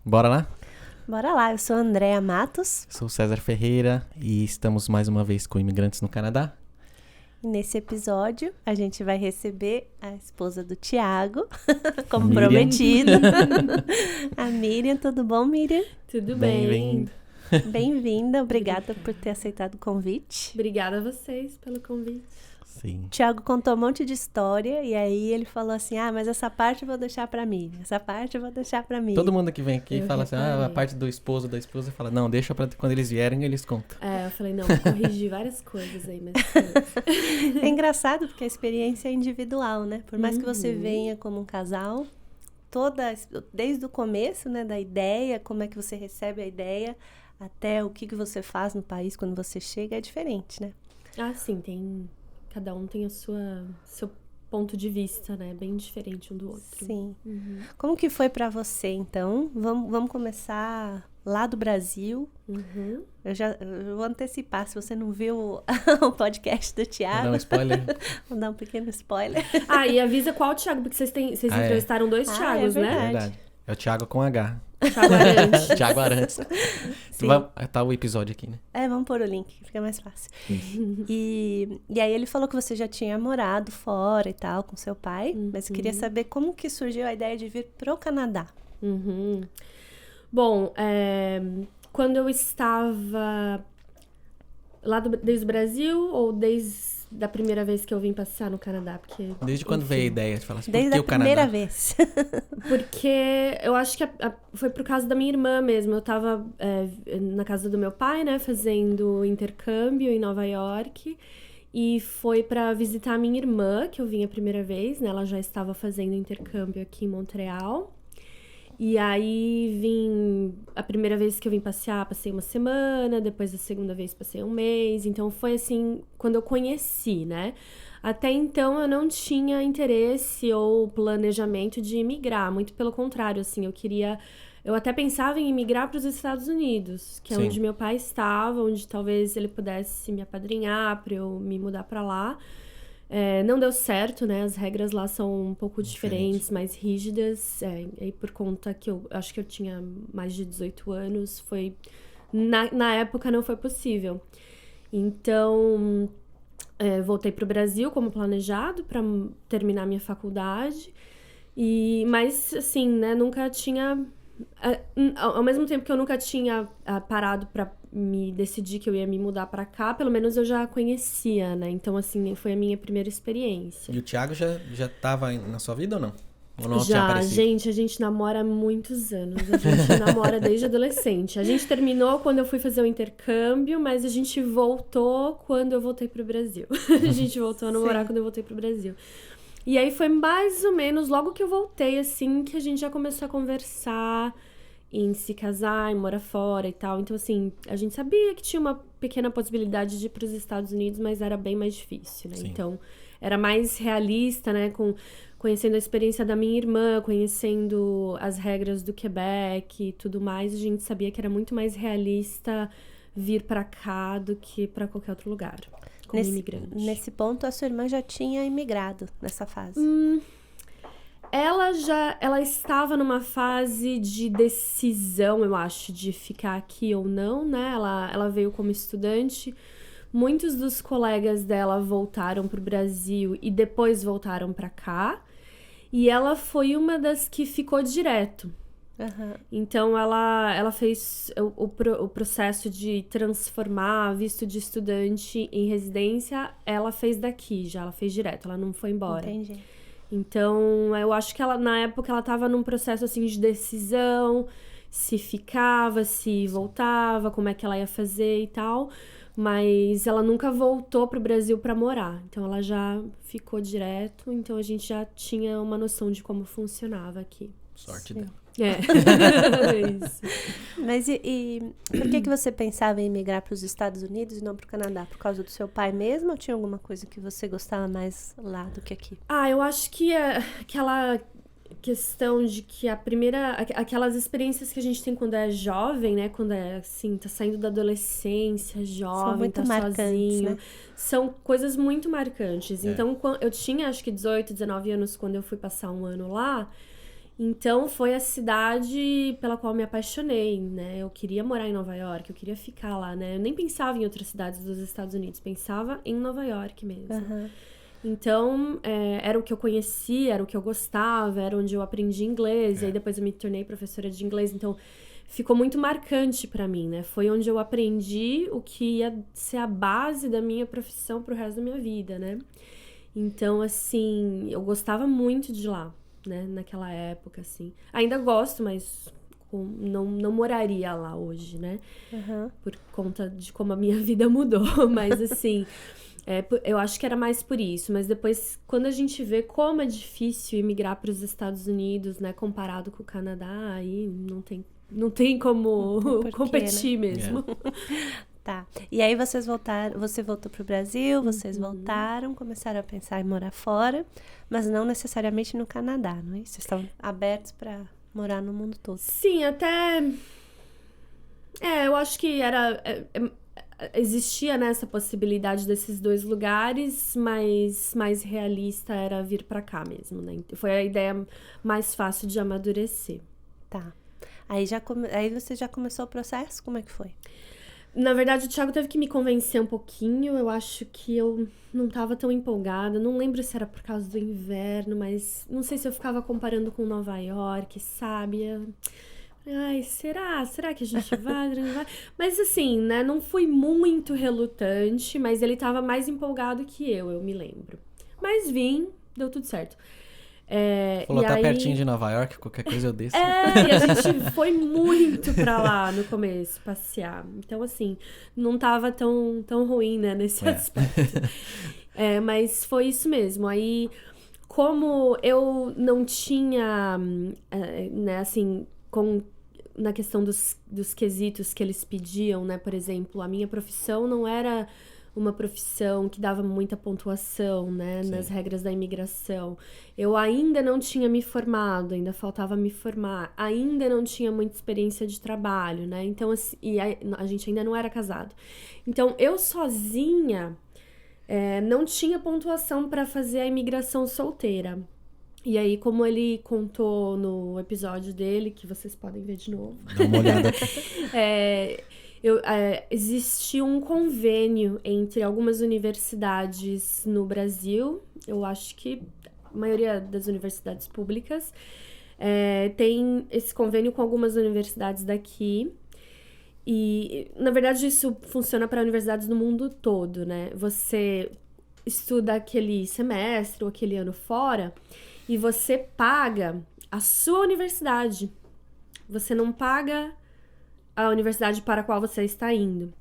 Bora lá? Bora lá, eu sou a Andréa Matos. Sou César Ferreira e estamos mais uma vez com imigrantes no Canadá. E nesse episódio, a gente vai receber a esposa do Tiago, como Miriam. prometido. A Miriam, tudo bom, Miriam? Tudo bem. Bem-vindo. Bem-vinda, obrigada por ter aceitado o convite. Obrigada a vocês pelo convite. Sim. O Tiago contou um monte de história e aí ele falou assim, mas essa parte eu vou deixar pra mim, essa parte eu vou deixar pra mim. Todo mundo que vem aqui Eu fala assim, a reparei. parte do esposo, da esposa, fala, não, deixa pra quando eles vierem, eles contam. Eu falei, não, vou corrigir várias coisas aí, mas... É engraçado porque a experiência é individual, né? Por mais que você Uhum. venha como um casal, desde o começo, né, da ideia, como é que você recebe a ideia, até o que você faz no país quando você chega, é diferente, né? Sim, cada um tem seu ponto de vista, né? Bem diferente um do outro. Sim. Uhum. Como que foi pra você, então? Vamos começar lá do Brasil. Uhum. Eu vou antecipar, se você não viu o podcast do Vou Thiago, dar um spoiler. vou dar um pequeno spoiler. E avisa qual Thiago, porque vocês Ah, é. entrevistaram dois Thiagos, é né? verdade. Verdade. É o Thiago com H. Thiago Arantes. Thiago Arantes. Sim. Tá o episódio aqui, né? Vamos pôr o link, fica mais fácil. E aí ele falou que você já tinha morado fora e tal, com seu pai, mas eu queria saber como que surgiu a ideia de vir pro Canadá. Uhum. Bom, quando eu estava lá desde o Brasil ou desde a primeira vez que eu vim passear no Canadá? Porque, Desde quando enfim, veio a ideia de falar assim, Desde por que a o Canadá? primeira vez. Porque eu acho que foi por causa da minha irmã mesmo. Eu tava na casa do meu pai, né, fazendo intercâmbio em Nova York. E foi pra visitar a minha irmã, que eu vim a primeira vez, né? Ela já estava fazendo intercâmbio aqui em Montreal. E aí a primeira vez que eu vim passear, passei uma semana, depois a segunda vez passei um mês. Então foi assim, quando eu conheci, né? Até então eu não tinha interesse ou planejamento de imigrar, muito pelo contrário, assim, eu até pensava em imigrar para os Estados Unidos, que é Sim. onde meu pai estava, onde talvez ele pudesse me apadrinhar para eu me mudar para lá. Não deu certo, né? As regras lá são um pouco diferentes, mais rígidas. E por conta que eu acho que eu tinha mais de 18 anos, na época não foi possível. Então, voltei pro Brasil como planejado para terminar minha faculdade. Mas, assim, né? Nunca tinha... Ao mesmo tempo que eu nunca tinha parado pra me decidir que eu ia me mudar pra cá, pelo menos eu já conhecia, né? Então, assim, foi a minha primeira experiência. E o Thiago já tava na sua vida ou não? Ou não tinha Já, aparecido? gente, a gente namora há muitos anos. A gente namora desde adolescente. A gente terminou quando eu fui fazer o intercâmbio, mas a gente voltou quando eu voltei pro Brasil. A gente voltou a namorar Sim. quando eu voltei pro Brasil. E aí foi mais ou menos logo que eu voltei, assim, que a gente já começou a conversar em se casar, em morar fora e tal. Então, assim, a gente sabia que tinha uma pequena possibilidade de ir pros Estados Unidos, mas era bem mais difícil, né? Sim. Então, era mais realista, né? Conhecendo a experiência da minha irmã, conhecendo as regras do Quebec e tudo mais, a gente sabia que era muito mais realista vir pra cá do que pra qualquer outro lugar, como imigrante. Nesse ponto, a sua irmã já tinha imigrado nessa fase. Ela estava numa fase de decisão, eu acho, de ficar aqui ou não, né? Ela veio como estudante. Muitos dos colegas dela voltaram pro Brasil e depois voltaram pra cá. E ela foi uma das que ficou direto. Aham. Então, ela fez o processo de transformar visto de estudante em residência, ela fez daqui já, ela fez direto, ela não foi embora. Entendi. Então, eu acho que na época ela tava num processo, assim, de decisão, se ficava, se voltava, como é que ela ia fazer e tal. Mas ela nunca voltou pro Brasil pra morar. Então, ela já ficou direto. Então, a gente já tinha uma noção de como funcionava aqui. Sorte Sim. dela. Isso. Mas e por que você pensava em migrar para os Estados Unidos e não para o Canadá? Por causa do seu pai mesmo ou tinha alguma coisa que você gostava mais lá do que aqui? Eu acho que aquela questão de que aquelas experiências que a gente tem quando é jovem, né? Quando é assim, tá saindo da adolescência, jovem, muito tá marcantes, sozinho. né? São coisas muito marcantes. É. Então, eu tinha acho que 18, 19 anos quando eu fui passar um ano lá. Então, foi a cidade pela qual me apaixonei, né? Eu queria morar em Nova York, eu queria ficar lá, né? Eu nem pensava em outras cidades dos Estados Unidos, pensava em Nova York mesmo. Aham. Então, era o que eu conhecia, era o que eu gostava, era onde eu aprendi inglês, e aí depois eu me tornei professora de inglês, então ficou muito marcante pra mim, né? Foi onde eu aprendi o que ia ser a base da minha profissão pro resto da minha vida, né? Então, assim, eu gostava muito de lá, né? Naquela época, assim. Ainda gosto, mas não moraria lá hoje, né? Aham. Por conta de como a minha vida mudou. Mas, assim, eu acho que era mais por isso. Mas depois, quando a gente vê como é difícil imigrar para os Estados Unidos, né? Comparado com o Canadá, aí não tem como Por quê, competir mesmo. Tá. E aí vocês voltaram, você voltou pro Brasil, vocês voltaram, começaram a pensar em morar fora, mas não necessariamente no Canadá, não é isso? Vocês estão abertos para morar no mundo todo. Sim, até... eu acho que existia, né, essa possibilidade desses dois lugares, mas mais realista era vir pra cá mesmo, né? Foi a ideia mais fácil de amadurecer. Tá. Aí você já começou o processo? Como é que foi? Na verdade, o Thiago teve que me convencer um pouquinho. Eu acho que eu não tava tão empolgada. Não lembro se era por causa do inverno, mas não sei se eu ficava comparando com Nova York, sabe? Ai, será? Será que a gente vai? Não vai? Mas assim, né? Não fui muito relutante, mas ele tava mais empolgado que eu me lembro. Mas vim, deu tudo certo. Falou, e tá aí... pertinho de Nova York, qualquer coisa eu desço. E a gente foi muito pra lá no começo, passear. Então, assim, não tava tão ruim, né, nesse aspecto. Mas foi isso mesmo. Aí, como eu não tinha, né, assim, na questão dos quesitos que eles pediam, né, por exemplo, a minha profissão não era uma profissão que dava muita pontuação, né, nas regras da imigração. Eu ainda não tinha me formado, ainda faltava me formar, ainda não tinha muita experiência de trabalho, né, então, assim, e a gente ainda não era casado. Então, eu sozinha não tinha pontuação para fazer a imigração solteira. E aí, como ele contou no episódio dele, que vocês podem ver de novo. Dá uma olhada aqui. Existia um convênio entre algumas universidades no Brasil. Eu acho que a maioria das universidades públicas tem esse convênio com algumas universidades daqui. E, na verdade, isso funciona para universidades no mundo todo, né? Você estuda aquele semestre ou aquele ano fora e você paga a sua universidade. Você não paga a universidade para a qual você está indo.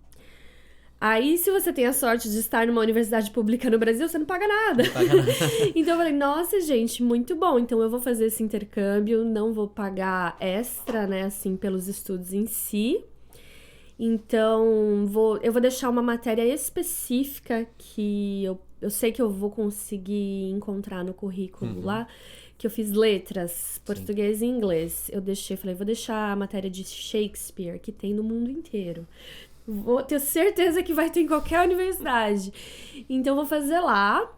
Aí, se você tem a sorte de estar numa universidade pública no Brasil, você não paga nada. Não paga nada. Então, eu falei, nossa, gente, muito bom. Então, eu vou fazer esse intercâmbio, não vou pagar extra, né, assim, pelos estudos em si. Então, eu vou deixar uma matéria específica que eu sei que eu vou conseguir encontrar no currículo lá, que eu fiz letras, português e inglês. Falei, vou deixar a matéria de Shakespeare, que tem no mundo inteiro. Vou ter certeza que vai ter em qualquer universidade. Então, vou fazer lá.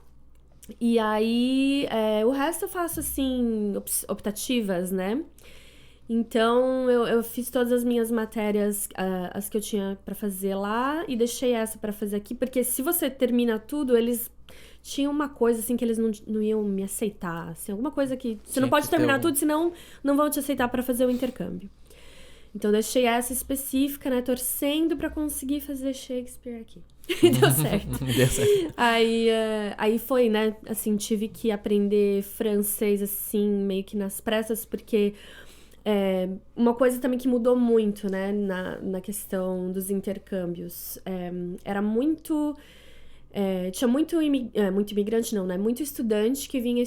E aí, o resto eu faço, assim, optativas, né? Então, eu fiz todas as minhas matérias, as que eu tinha pra fazer lá, e deixei essa pra fazer aqui, porque se você termina tudo, eles tinham uma coisa, assim, que eles não iam me aceitar, assim, alguma coisa que... Você não pode terminar tudo, senão não vão te aceitar pra fazer o intercâmbio. Então, deixei essa específica, né, torcendo pra conseguir fazer Shakespeare aqui. E deu certo. Deu certo. Aí foi, né, assim, tive que aprender francês, assim, meio que nas pressas, porque... uma coisa também que mudou muito, né, na questão dos intercâmbios. Era muito... tinha muito imigrante, não, né? Muito estudante que vinha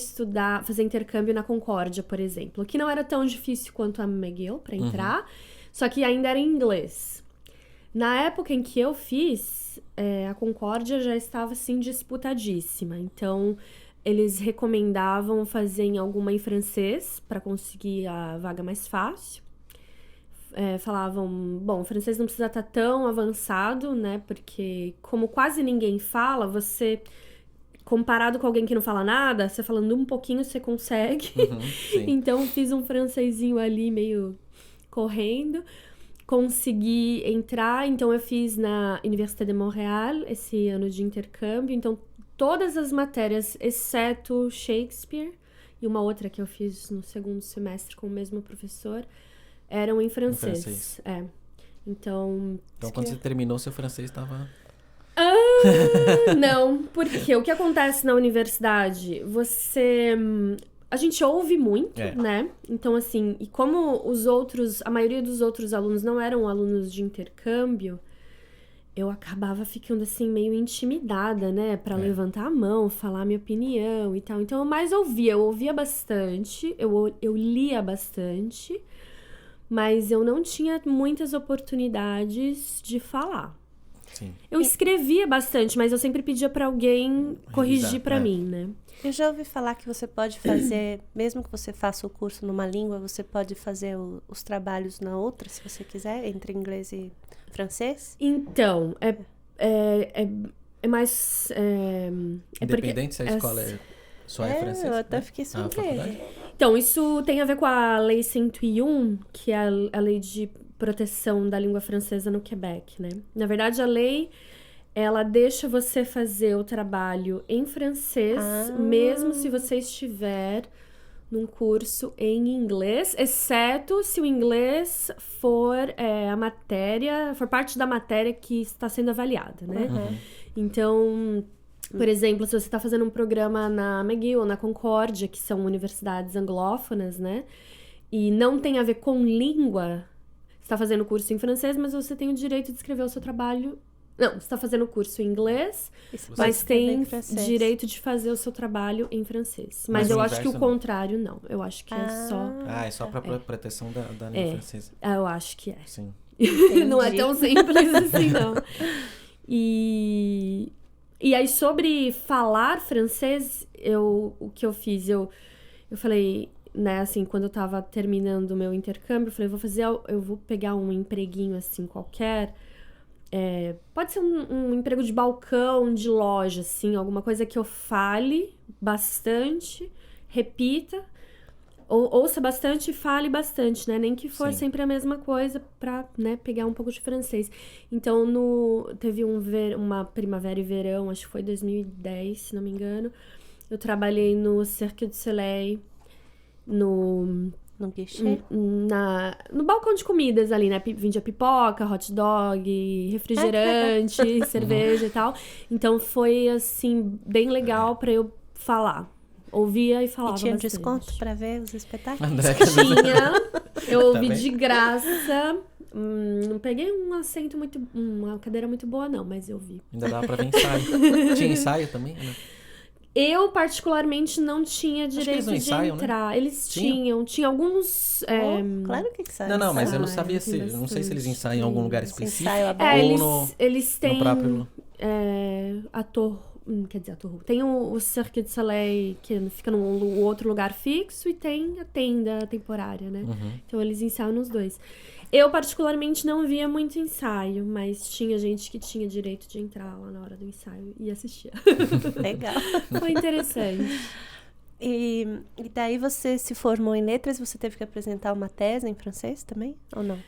fazer intercâmbio na Concórdia, por exemplo. Que não era tão difícil quanto a McGill para entrar, só que ainda era em inglês. Na época em que eu fiz, a Concórdia já estava, assim, disputadíssima. Então... eles recomendavam fazer em alguma em francês para conseguir a vaga mais fácil. Falavam, bom, o francês não precisa estar tão avançado, né? Porque como quase ninguém fala, você comparado com alguém que não fala nada, você falando um pouquinho, você consegue. Sim. Então, fiz um francesinho ali, meio correndo. Consegui entrar, então eu fiz na Université de Montréal esse ano de intercâmbio. Então, todas as matérias, exceto Shakespeare, e uma outra que eu fiz no segundo semestre com o mesmo professor, eram em francês. Então, quando você terminou, seu francês estava... Não, porque o que acontece na universidade, a gente ouve muito, né? Então, assim, e como a maioria dos outros alunos não eram alunos de intercâmbio, eu acabava ficando, assim, meio intimidada, né? Pra levantar a mão, falar a minha opinião e tal. Então, eu mais ouvia bastante, eu lia bastante, mas eu não tinha muitas oportunidades de falar. Sim. Eu escrevia bastante, mas eu sempre pedia pra alguém corrigir pra mim, né? Eu já ouvi falar que você pode fazer, mesmo que você faça o curso numa língua, você pode fazer os trabalhos na outra, se você quiser, entre inglês e francês? Então, é mais... Independente se a escola só é francês? Eu até fiquei surpresa. Então, isso tem a ver com a Lei 101, que é a lei de proteção da língua francesa no Quebec, né? Na verdade, a lei, ela deixa você fazer o trabalho em francês, mesmo se você estiver num curso em inglês, exceto se o inglês for for parte da matéria que está sendo avaliada, né? Então, por exemplo, se você está fazendo um programa na McGill ou na Concórdia, que são universidades anglófonas, né? E não tem a ver com língua, você está fazendo curso em francês, mas você tem o direito de escrever o seu trabalho... Não, você está fazendo o curso em inglês, mas tem direito de fazer o seu trabalho em francês. Mas eu acho que o contrário, não. Eu acho que é só... é só para proteção da língua francesa. Eu acho que é. Sim. Não é tão simples assim, não. E aí, sobre falar francês, o que eu fiz? Eu falei, né, assim, quando eu tava terminando o meu intercâmbio, eu falei, eu vou pegar um empreguinho, assim, qualquer... pode ser um emprego de balcão, de loja, assim, alguma coisa que eu fale bastante, repita, ouça bastante e fale bastante, né? Nem que for sempre a mesma coisa pra, né, pegar um pouco de francês. Então, teve uma primavera e verão, acho que foi 2010, se não me engano, eu trabalhei no Cirque du Soleil, no guichê? No balcão de comidas ali, né? Vendia pipoca, hot dog, refrigerante, cerveja e tal. Então foi, assim, bem legal pra eu falar. Ouvia e falava bastante. E tinha bastante. desconto pra ver os espetáculos? Tinha. Eu ouvi de graça. Não peguei uma cadeira muito boa, não, mas eu vi. Ainda dava pra ver ensaio. Tinha ensaio também, né? Eu, particularmente, não tinha direito de ensaiam, entrar. né? Eles tinham alguns... claro que sai. Não, mas eu não sabia eu não sei se eles ensaiam em algum lugar específico. Eles têm... no próprio... Quer dizer, a Torre. Tem o Cirque du Soleil, que fica num outro lugar fixo, e tem a tenda temporária, né? Então, eles ensaiam nos dois. Eu, particularmente, não via muito ensaio, mas tinha gente que tinha direito de entrar lá na hora do ensaio e assistia. Legal. Foi interessante. E daí você se formou em letras, você teve que apresentar uma tese em francês também, ou não?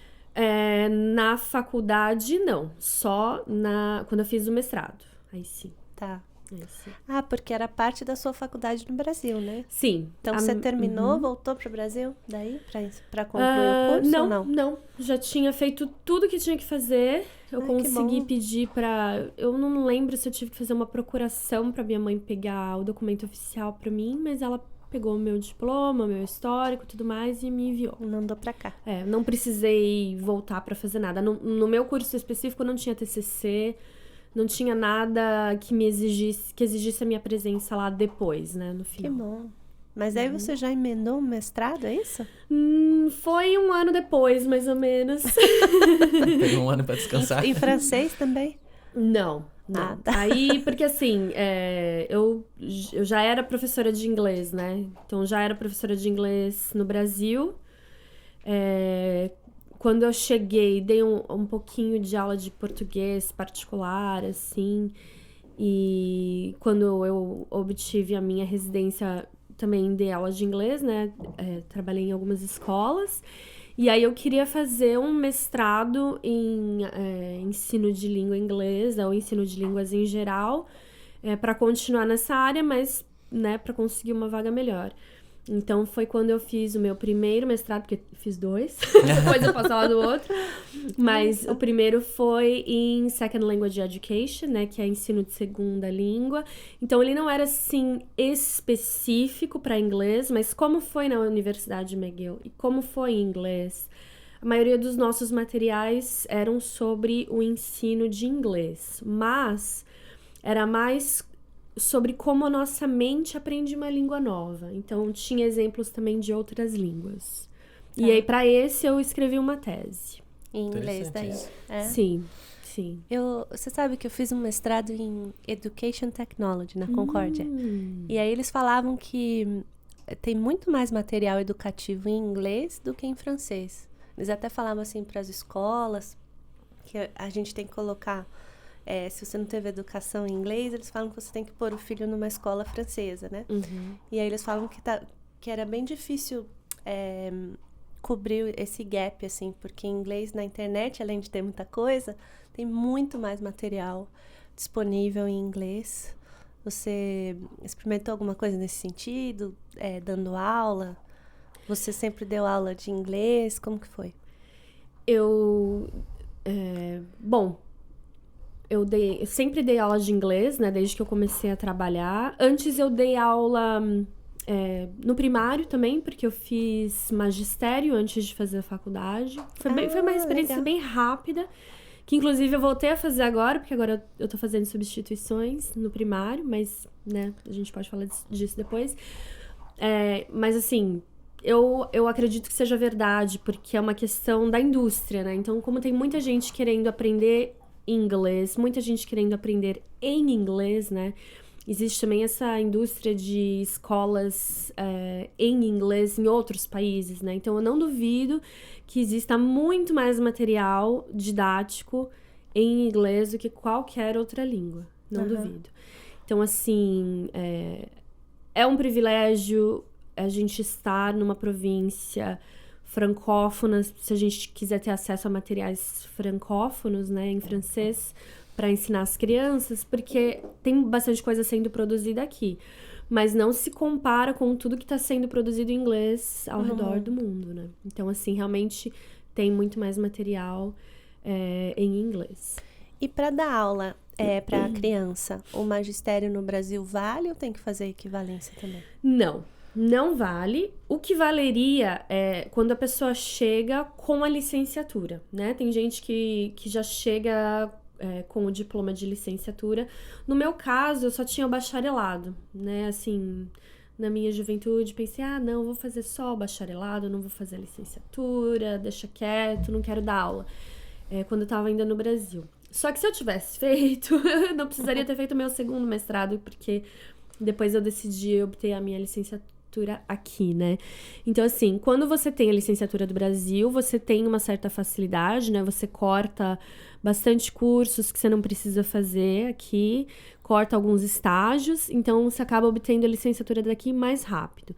Na faculdade, não. Só quando eu fiz o mestrado. Aí sim. Tá. Porque era parte da sua faculdade no Brasil, né? Sim. Então você terminou, voltou para o Brasil daí para concluir o curso ou não? Não, já tinha feito tudo que tinha que fazer. Eu consegui pedir eu não lembro se eu tive que fazer uma procuração para minha mãe pegar o documento oficial para mim, mas ela pegou o meu diploma, meu histórico, tudo mais e me enviou. Mandou para cá. Não precisei voltar para fazer nada. No meu curso específico não tinha TCC. Não tinha nada que exigisse a minha presença lá depois, né, no final. Que bom. Mas aí você já emendou um mestrado, é isso? Foi um ano depois, mais ou menos. Pegou um ano pra descansar. Em francês também? Não. Tá. Aí, porque assim, eu já era professora de inglês, né? Então, já era professora de inglês no Brasil. Quando eu cheguei, dei um pouquinho de aula de português particular, assim. E quando eu obtive a minha residência, também dei aula de inglês, né? Trabalhei em algumas escolas. E aí eu queria fazer um mestrado em ensino de língua inglesa ou ensino de línguas em geral, para continuar nessa área, mas, né, para conseguir uma vaga melhor. Então foi quando eu fiz o meu primeiro mestrado, porque fiz 2, depois eu posso falar do outro. Mas o primeiro foi em Second Language Education, né, que é ensino de segunda língua. Então ele não era assim específico para inglês, mas como foi na Universidade McGill e como foi em inglês, a maioria dos nossos materiais eram sobre o ensino de inglês, mas era mais sobre como a nossa mente aprende uma língua nova. Então, tinha exemplos também de outras línguas. E aí, para esse, eu escrevi uma tese. Em inglês, daí. Sim. Você sabe que eu fiz um mestrado em Education Technology na Concórdia. E aí, eles falavam que tem muito mais material educativo em inglês do que em francês. Eles até falavam assim para as escolas que a gente tem que colocar... se você não teve educação em inglês, eles falam que você tem que pôr o filho numa escola francesa, né? E aí eles falam que era bem difícil cobrir esse gap, assim, porque em inglês, na internet, além de ter muita coisa, tem muito mais material disponível em inglês. Você experimentou alguma coisa nesse sentido? Dando aula? Você sempre deu aula de inglês? Como que foi? Eu sempre dei aula de inglês, né? Desde que eu comecei a trabalhar. Antes eu dei aula no primário também, porque eu fiz magistério antes de fazer a faculdade. Foi uma experiência bem rápida, que inclusive eu voltei a fazer agora, porque agora eu tô fazendo substituições no primário, mas, né, a gente pode falar disso depois. Mas assim... Eu acredito que seja verdade, porque é uma questão da indústria, né? Então, como tem muita gente querendo aprender inglês, muita gente querendo aprender em inglês, né? Existe também essa indústria de escolas em inglês em outros países, né? Então, eu não duvido que exista muito mais material didático em inglês do que qualquer outra língua. Não duvido. Então, assim, é um privilégio a gente estar numa província francófona, se a gente quiser ter acesso a materiais francófonos, né, em francês, para ensinar as crianças, porque tem bastante coisa sendo produzida aqui. Mas não se compara com tudo que está sendo produzido em inglês ao redor do mundo, né? Então, assim, realmente tem muito mais material em inglês. E para dar aula para a criança, o magistério no Brasil vale ou tem que fazer equivalência também? Não vale. O que valeria é quando a pessoa chega com a licenciatura, né? Tem gente que já chega com o diploma de licenciatura. No meu caso, eu só tinha o bacharelado, né? Assim, na minha juventude, pensei, não, vou fazer só o bacharelado, não vou fazer a licenciatura, deixa quieto, não quero dar aula. Quando eu tava ainda no Brasil. Só que se eu tivesse feito, eu não precisaria ter feito o meu segundo mestrado, porque depois eu decidi obter a minha licenciatura aqui, né? Então, assim, quando você tem a licenciatura do Brasil, você tem uma certa facilidade, né? Você corta bastante cursos que você não precisa fazer aqui, corta alguns estágios, então você acaba obtendo a licenciatura daqui mais rápido.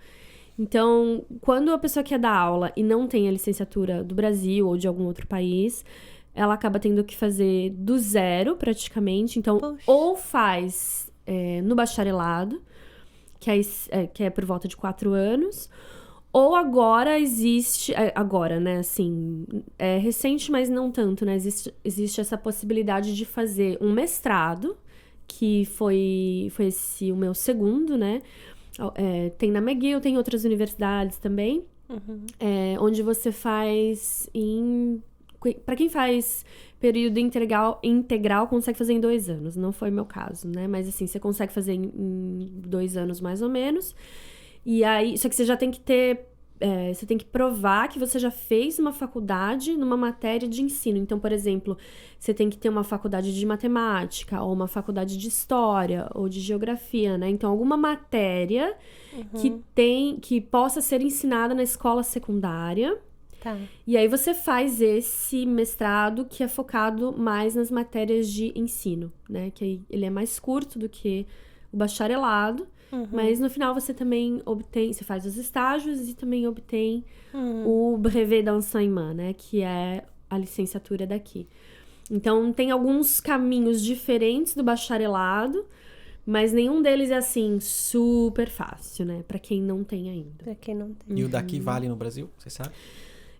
Então, quando a pessoa quer dar aula e não tem a licenciatura do Brasil ou de algum outro país, ela acaba tendo que fazer do zero, praticamente. Então, ou faz no bacharelado, que é por volta de 4 anos, ou agora existe... Agora, né, assim, é recente, mas não tanto, né? Existe essa possibilidade de fazer um mestrado, que foi esse o meu segundo, né? Tem na McGill, tem outras universidades também, onde você faz para quem faz período integral, consegue fazer em 2 anos. Não foi o meu caso, né? Mas, assim, você consegue fazer em 2 anos, mais ou menos. E aí... Só que você já tem que ter... você tem que provar que você já fez uma faculdade numa matéria de ensino. Então, por exemplo, você tem que ter uma faculdade de matemática, ou uma faculdade de história, ou de geografia, né? Então, alguma matéria que possa ser ensinada na escola secundária. Tá. E aí você faz esse mestrado que é focado mais nas matérias de ensino, né? Que aí ele é mais curto do que o bacharelado, mas no final você também obtém, você faz os estágios e também obtém o brevet d'enseignement, né? Que é a licenciatura daqui. Então tem alguns caminhos diferentes do bacharelado, mas nenhum deles é assim super fácil, né? Pra quem não tem ainda. Pra quem não tem. E o daqui vale no Brasil, você sabe?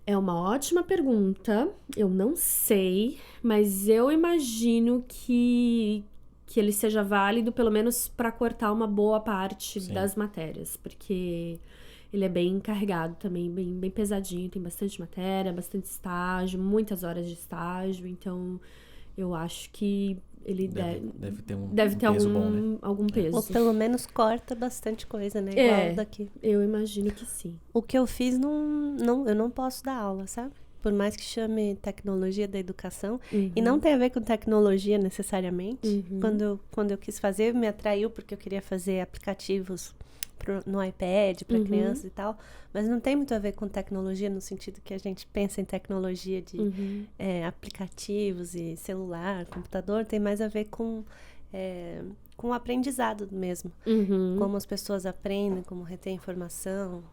É uma ótima pergunta. Eu não sei, mas eu imagino que ele seja válido, pelo menos para cortar uma boa parte das matérias, porque ele é bem carregado também, bem pesadinho, tem bastante matéria, bastante estágio, muitas horas de estágio, então eu acho que ele deve ter um algum, peso bom, né? algum peso. Ou pelo menos corta bastante coisa, né? Igual daqui. Eu imagino que sim. O que eu fiz, eu não posso dar aula, sabe? Por mais que chame tecnologia da educação. E não tem a ver com tecnologia necessariamente. Quando eu quis fazer, me atraiu porque eu queria fazer aplicativos no iPad para crianças e tal. Mas não tem muito a ver com tecnologia no sentido que a gente pensa em tecnologia de aplicativos e celular, computador. Tem mais a ver com o aprendizado mesmo. Como as pessoas aprendem, como reter informação.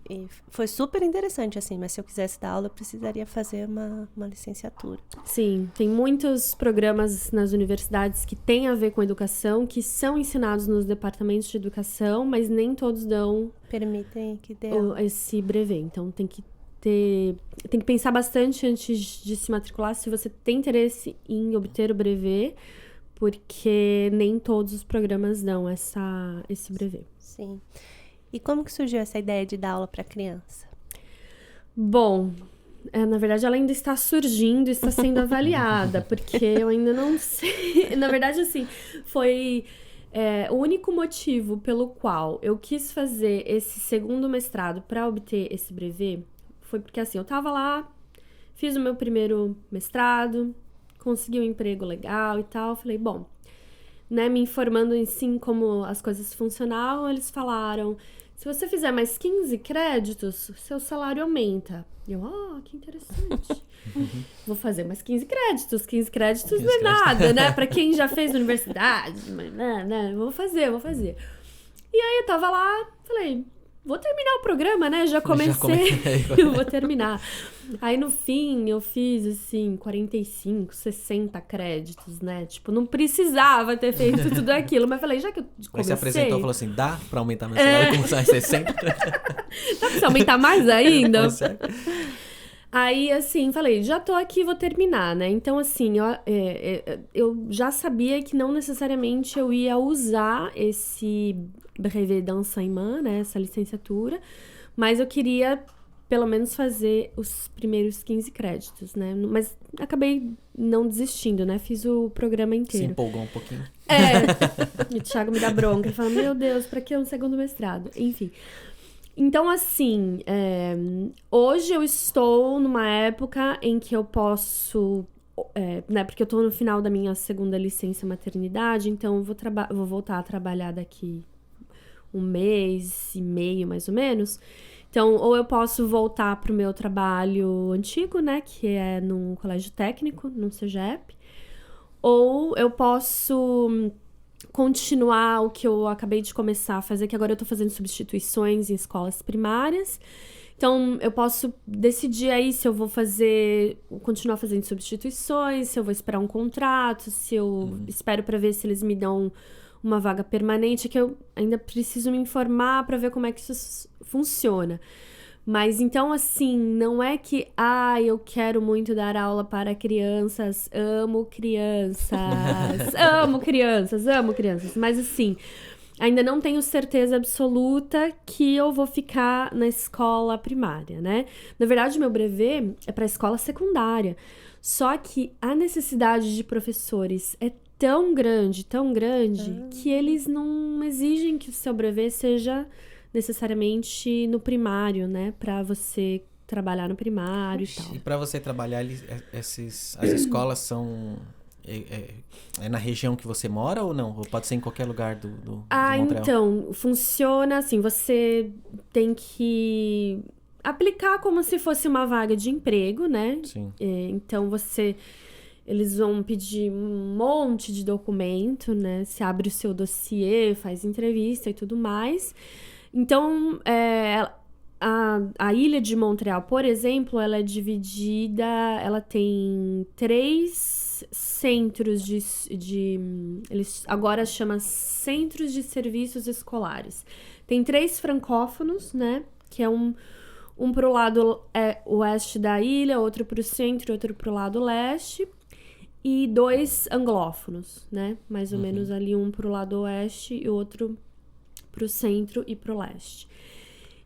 E foi super interessante, assim. Mas se eu quisesse dar aula, eu precisaria fazer uma licenciatura. Sim, tem muitos programas nas universidades que têm a ver com educação, que são ensinados nos departamentos de educação, mas nem todos dão... Permitem que dê esse brevet. Então, tem que pensar bastante antes de se matricular se você tem interesse em obter o brevet, porque nem todos os programas dão esse brevet. Sim. E como que surgiu essa ideia de dar aula para criança? Bom, na verdade ela ainda está surgindo, está sendo avaliada, porque eu ainda não sei. Na verdade, assim, foi o único motivo pelo qual eu quis fazer esse segundo mestrado para obter esse brevet foi porque, assim, eu tava lá, fiz o meu primeiro mestrado, consegui um emprego legal e tal. Falei, bom, né, me informando em si como as coisas funcionavam, eles falaram, se você fizer mais 15 créditos, seu salário aumenta. E eu, que interessante. Vou fazer mais 15 créditos. 15 créditos não é nada, né? Pra quem já fez universidade, mas, né, vou fazer. E aí eu tava lá, falei, vou terminar o programa, né? Já comecei. Eu vou terminar. Aí, no fim, eu fiz, assim, 45, 60 créditos, né? Tipo, não precisava ter feito tudo aquilo. Mas falei, já que eu comecei... Aí você apresentou e falou assim, dá pra aumentar meu salário e começar em 60? Dá pra aumentar mais ainda? Consegue? Aí, assim, falei, já tô aqui, vou terminar, né? Então, assim, eu já sabia que não necessariamente eu ia usar esse brevet d'enseignement, né? Essa licenciatura. Mas eu queria... pelo menos fazer os primeiros 15 créditos, né? Mas acabei não desistindo, né? Fiz o programa inteiro. Se empolgou um pouquinho. E o Thiago me dá bronca. Ele fala, meu Deus, pra que um segundo mestrado? Enfim. Então, assim, hoje eu estou numa época em que eu posso... né? Porque eu tô no final da minha segunda licença maternidade, então eu vou voltar a trabalhar daqui 1 mês e meio, mais ou menos. Então, ou eu posso voltar pro meu trabalho antigo, né, que é num colégio técnico, num CEGEP, ou eu posso continuar o que eu acabei de começar a fazer, que agora eu tô fazendo substituições em escolas primárias. Então, eu posso decidir aí se eu vou continuar fazendo substituições, se eu vou esperar um contrato, se eu espero pra ver se eles me dão uma vaga permanente, que eu ainda preciso me informar para ver como é que isso funciona. Mas então, assim, não é que, eu quero muito dar aula para crianças, amo crianças, amo crianças, mas assim, ainda não tenho certeza absoluta que eu vou ficar na escola primária, né? Na verdade, meu brevet é para a escola secundária, só que a necessidade de professores é tão grande, que eles não exigem que o seu brevet seja necessariamente no primário, né? Pra você trabalhar no primário e tal. E pra você trabalhar, as escolas são... É na região que você mora ou não? Ou pode ser em qualquer lugar de Montreal? Então, funciona assim, você tem que... aplicar como se fosse uma vaga de emprego, né? Sim. Então, eles vão pedir um monte de documento, né? Você abre o seu dossiê, faz entrevista e tudo mais. Então, a ilha de Montreal, por exemplo, ela é dividida... Ela tem 3 centros eles agora chamam Centros de Serviços Escolares. Tem 3 francófonos, né? Que é um pro lado oeste da ilha, outro pro centro, outro pro lado leste. E 2 anglófonos, né? Mais ou menos ali, um pro lado oeste e outro pro centro e pro leste.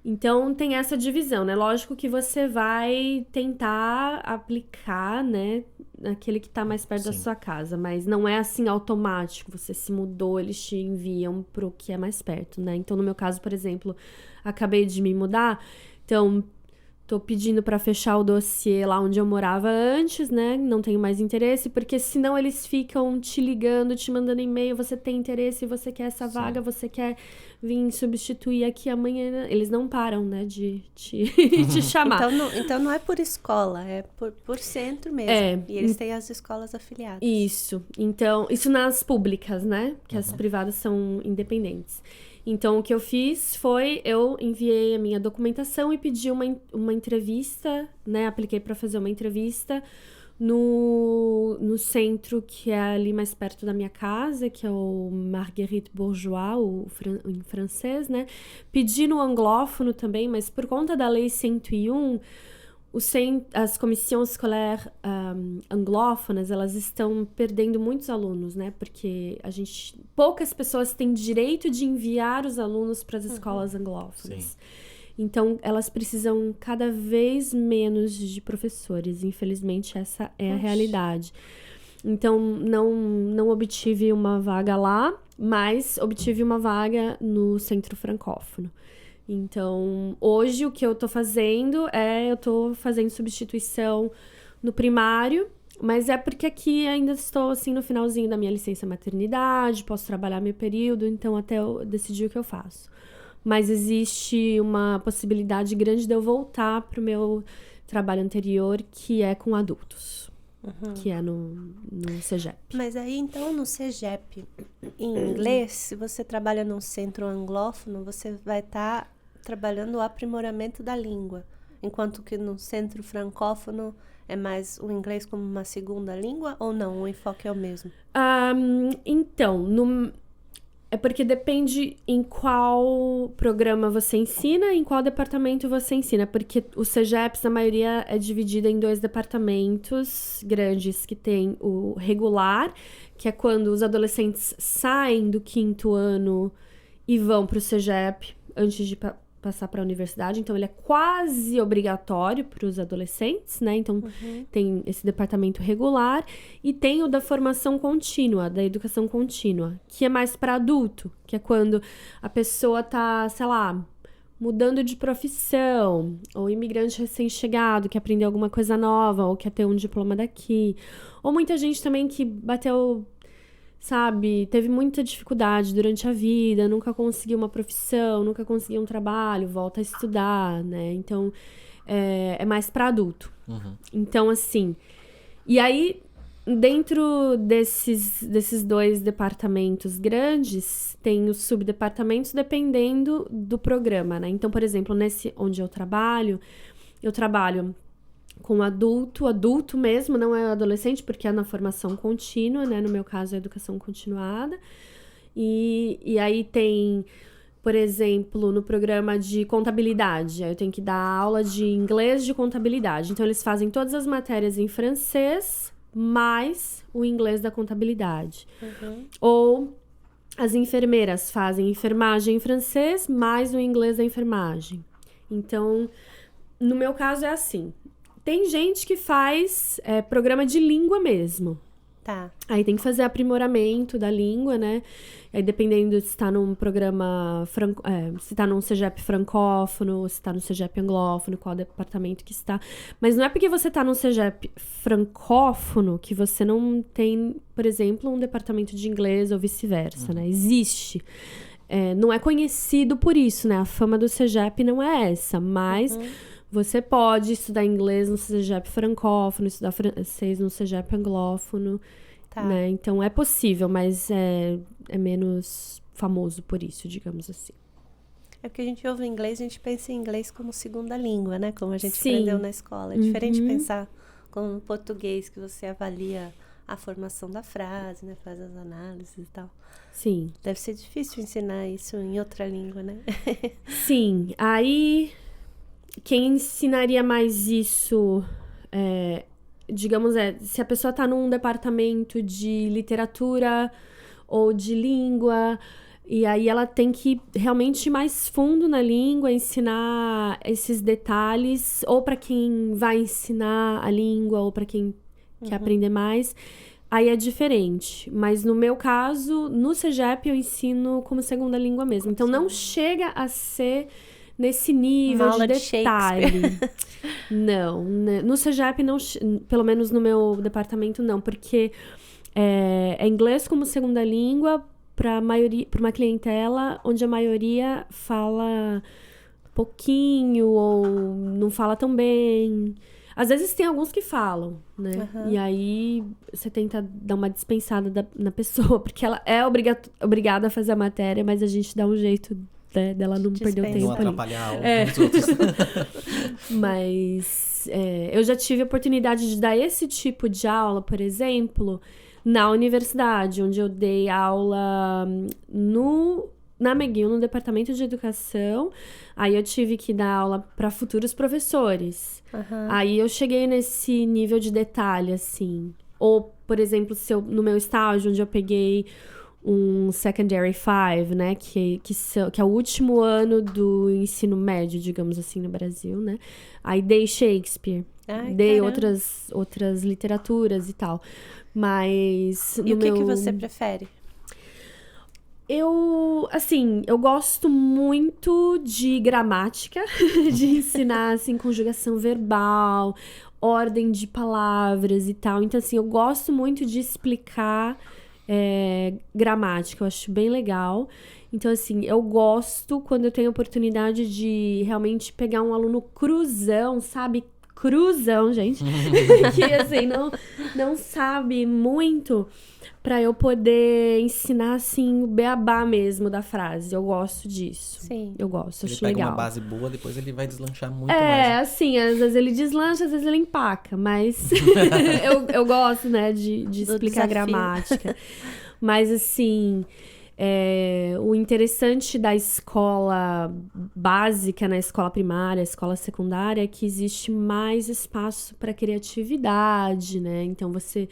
Então, tem essa divisão, né? Lógico que você vai tentar aplicar, né? Naquele que tá mais perto da sua casa. Mas não é assim automático. Você se mudou, eles te enviam pro que é mais perto, né? Então, no meu caso, por exemplo, acabei de me mudar. Então, tô pedindo pra fechar o dossiê lá onde eu morava antes, né? Não tenho mais interesse, porque senão eles ficam te ligando, te mandando e-mail, você tem interesse, você quer essa vaga, você quer vir substituir aqui amanhã. Eles não param, né, de te chamar. Então não é por escola, é por centro mesmo. E eles têm as escolas afiliadas. Isso. Então, isso nas públicas, né? Que as privadas são independentes. Então, o que eu fiz foi, eu enviei a minha documentação e pedi uma entrevista, né? Apliquei para fazer uma entrevista no centro que é ali mais perto da minha casa, que é o Marguerite Bourgeois, em francês, né? Pedi no anglófono também, mas por conta da Lei 101... as comissões escolares anglófonas, elas estão perdendo muitos alunos, né? Porque poucas pessoas têm direito de enviar os alunos para as escolas anglófonas. Sim. Então, elas precisam cada vez menos de professores. Infelizmente, essa é a realidade. Então, não obtive uma vaga lá, mas obtive uma vaga no Centro Francófono. Então, hoje o que eu tô fazendo eu tô fazendo substituição no primário, mas é porque aqui ainda estou, assim, no finalzinho da minha licença maternidade, posso trabalhar meu período, então até eu decidir o que eu faço. Mas existe uma possibilidade grande de eu voltar pro meu trabalho anterior, que é com adultos, que é no CEGEP. Mas aí, então, no CEGEP, em inglês, se você trabalha num centro anglófono, você vai estar trabalhando o aprimoramento da língua, enquanto que no centro francófono é mais o inglês como uma segunda língua, ou não? O enfoque é o mesmo? Então, é porque depende em qual programa você ensina, em qual departamento você ensina, porque o CEGEPs, a maioria, é dividida em 2 departamentos grandes, que tem o regular, que é quando os adolescentes saem do 5º ano e vão para o CEGEP antes de passar para a universidade. Então, ele é quase obrigatório para os adolescentes, né? Então, tem esse departamento regular e tem o da formação contínua, da educação contínua, que é mais para adulto, que é quando a pessoa tá, sei lá, mudando de profissão, ou imigrante recém-chegado, que aprendeu alguma coisa nova, ou quer ter um diploma daqui. Ou muita gente também que bateu... Sabe, teve muita dificuldade durante a vida, nunca conseguiu uma profissão, nunca conseguiu um trabalho, volta a estudar, né? Então, é mais para adulto. Então, assim... E aí, dentro desses 2 departamentos grandes, tem os subdepartamentos dependendo do programa, né? Então, por exemplo, nesse onde eu trabalho com adulto mesmo, não é adolescente, porque é na formação contínua, né? No meu caso, é educação continuada. E aí tem, por exemplo, no programa de contabilidade, eu tenho que dar aula de inglês de contabilidade. Então, eles fazem todas as matérias em francês, mais o inglês da contabilidade. Ou as enfermeiras fazem enfermagem em francês, mais o inglês da enfermagem. Então, no meu caso, é assim... Tem gente que faz programa de língua mesmo. Tá. Aí tem que fazer aprimoramento da língua, né? Aí dependendo se tá num programa... se tá num CEGEP francófono, se tá no CEGEP anglófono, qual departamento que está. Mas não é porque você tá num CEGEP francófono que você não tem, por exemplo, um departamento de inglês ou vice-versa, né? Existe. Não é conhecido por isso, né? A fama do CEGEP não é essa, mas... Você pode estudar inglês no CEGEP francófono, estudar francês no CEGEP anglófono, Tá. né? Então, é possível, mas é menos famoso por isso, digamos assim. É porque a gente ouve inglês, a gente pensa em inglês como segunda língua, né? Como a gente Sim. aprendeu na escola. É diferente Uhum. pensar como no português, que você avalia a formação da frase, né? Faz as análises e tal. Sim. Deve ser difícil ensinar isso em outra língua, né? Sim. Aí, quem ensinaria mais isso, digamos, se a pessoa tá num departamento de literatura ou de língua, e aí ela tem que realmente ir mais fundo na língua, ensinar esses detalhes, ou para quem vai ensinar a língua, ou para quem quer aprender mais, aí é diferente. Mas no meu caso, no CEGEP eu ensino como segunda língua mesmo. Então não chega a ser nesse nível Uma aula de de detalhe. Não, né? No CEGEP não, pelo menos no meu departamento não, porque é inglês como segunda língua para uma clientela onde a maioria fala pouquinho ou não fala tão bem. Às vezes tem alguns que falam, né? E aí você tenta dar uma dispensada na pessoa, porque ela é obrigada a fazer a matéria, mas a gente dá um jeito, né, dela não perder o Dispensa. tempo Não ali. atrapalhar a aula dos outros. Mas eu já tive a oportunidade de dar esse tipo de aula, por exemplo, na universidade, onde eu dei aula na McGill, no departamento de educação. Aí eu tive que dar aula para futuros professores. Aí eu cheguei nesse nível de detalhe, assim. Ou, por exemplo, no meu estágio, onde eu peguei um Secondary 5, né? Que é o último ano do ensino médio, digamos assim, no Brasil, né? Aí dei Shakespeare. Ai, Dei caramba. outras literaturas e tal. Mas E o que você prefere? Eu gosto muito de gramática, de ensinar, assim, conjugação verbal, ordem de palavras e tal. Então, assim, eu gosto muito de explicar gramática, eu acho bem legal. Então, assim, eu gosto quando eu tenho a oportunidade de realmente pegar um aluno cruzão, sabe? Cruzão, gente. Que, assim, não sabe muito, pra eu poder ensinar, assim, o beabá mesmo da frase. Eu gosto disso. Sim. Eu gosto, Ele acho pega legal. uma base boa, depois ele vai deslanchar muito mais. Assim, às vezes ele deslancha, às vezes ele empaca, mas eu gosto, né, de explicar desafio. gramática. Mas, assim, o interessante da escola básica, na escola primária, escola secundária, é que existe mais espaço para criatividade, né? Então, você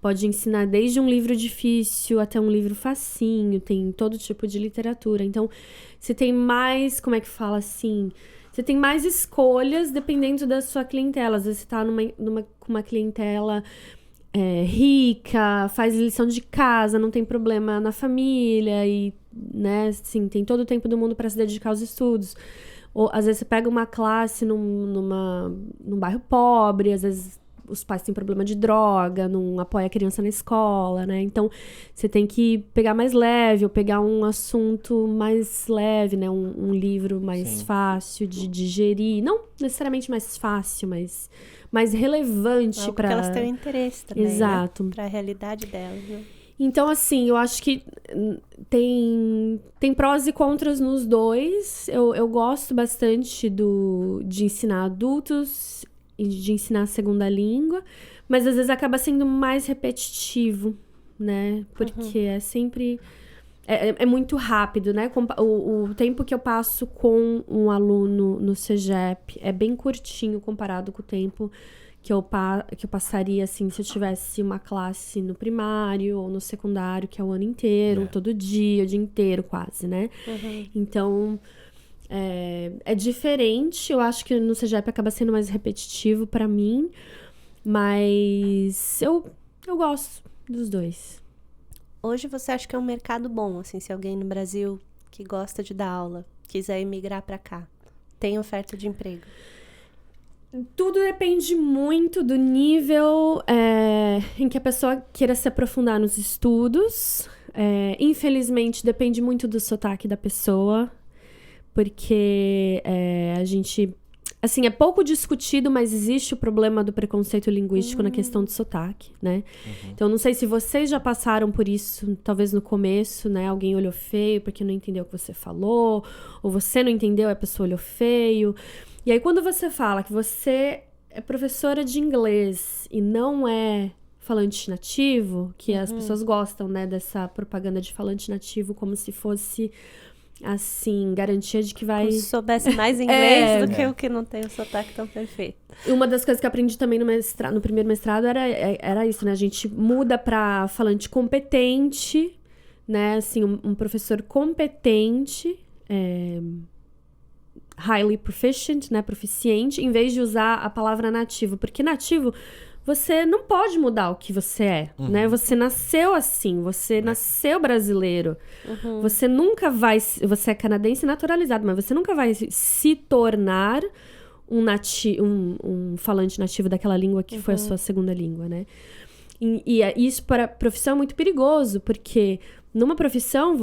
pode ensinar desde um livro difícil até um livro facinho, tem todo tipo de literatura. Então, você tem mais, como é que fala assim? Você tem mais escolhas dependendo da sua clientela. Às vezes você tá com uma clientela rica, faz lição de casa, não tem problema na família e, né, assim, tem todo o tempo do mundo para se dedicar aos estudos. Ou, às vezes, você pega uma classe num bairro pobre, às vezes os pais têm problema de droga, não apoia a criança na escola, né? Então, você tem que pegar mais leve, ou pegar um assunto mais leve, né? Um livro mais Sim. fácil de digerir. Não necessariamente mais fácil, mas mais relevante Algo para que elas têm interesse também, Exato. né? Pra realidade delas, né? Então, assim, eu acho que tem prós e contras nos dois. Eu gosto bastante de ensinar adultos e de ensinar a segunda língua, mas às vezes acaba sendo mais repetitivo, né? Porque é sempre... É muito rápido, né? O tempo que eu passo com um aluno no CEGEP é bem curtinho comparado com o tempo que eu passaria, assim, se eu tivesse uma classe no primário ou no secundário, que é o ano inteiro, todo dia, o dia inteiro quase, né? Então, é diferente. Eu acho que no CEGEP acaba sendo mais repetitivo pra mim, mas eu gosto dos dois. Hoje você acha que é um mercado bom, assim, se alguém no Brasil que gosta de dar aula quiser emigrar pra cá, tem oferta de emprego? Tudo depende muito do nível em que a pessoa queira se aprofundar nos estudos. Infelizmente, depende muito do sotaque da pessoa, porque a gente assim, é pouco discutido, mas existe o problema do preconceito linguístico na questão do sotaque, né? Então, não sei se vocês já passaram por isso, talvez no começo, né? Alguém olhou feio porque não entendeu o que você falou, ou você não entendeu e a pessoa olhou feio. E aí, quando você fala que você é professora de inglês e não é falante nativo, que as pessoas gostam, né, dessa propaganda de falante nativo como se fosse... assim, garantia de que vai... Como se soubesse mais inglês do que o que não tem o sotaque tão perfeito. Uma das coisas que eu aprendi também no primeiro mestrado era isso, né? A gente muda pra falante competente, né? Assim, um professor competente, highly proficient, né? Proficiente, em vez de usar a palavra nativo. Porque nativo... Você não pode mudar o que você é, né? Você nasceu assim, você nasceu brasileiro. Você nunca vai... Você é canadense naturalizado, mas você nunca vai se tornar um falante nativo daquela língua que foi a sua segunda língua, né? E isso para a profissão é muito perigoso, porque numa profissão,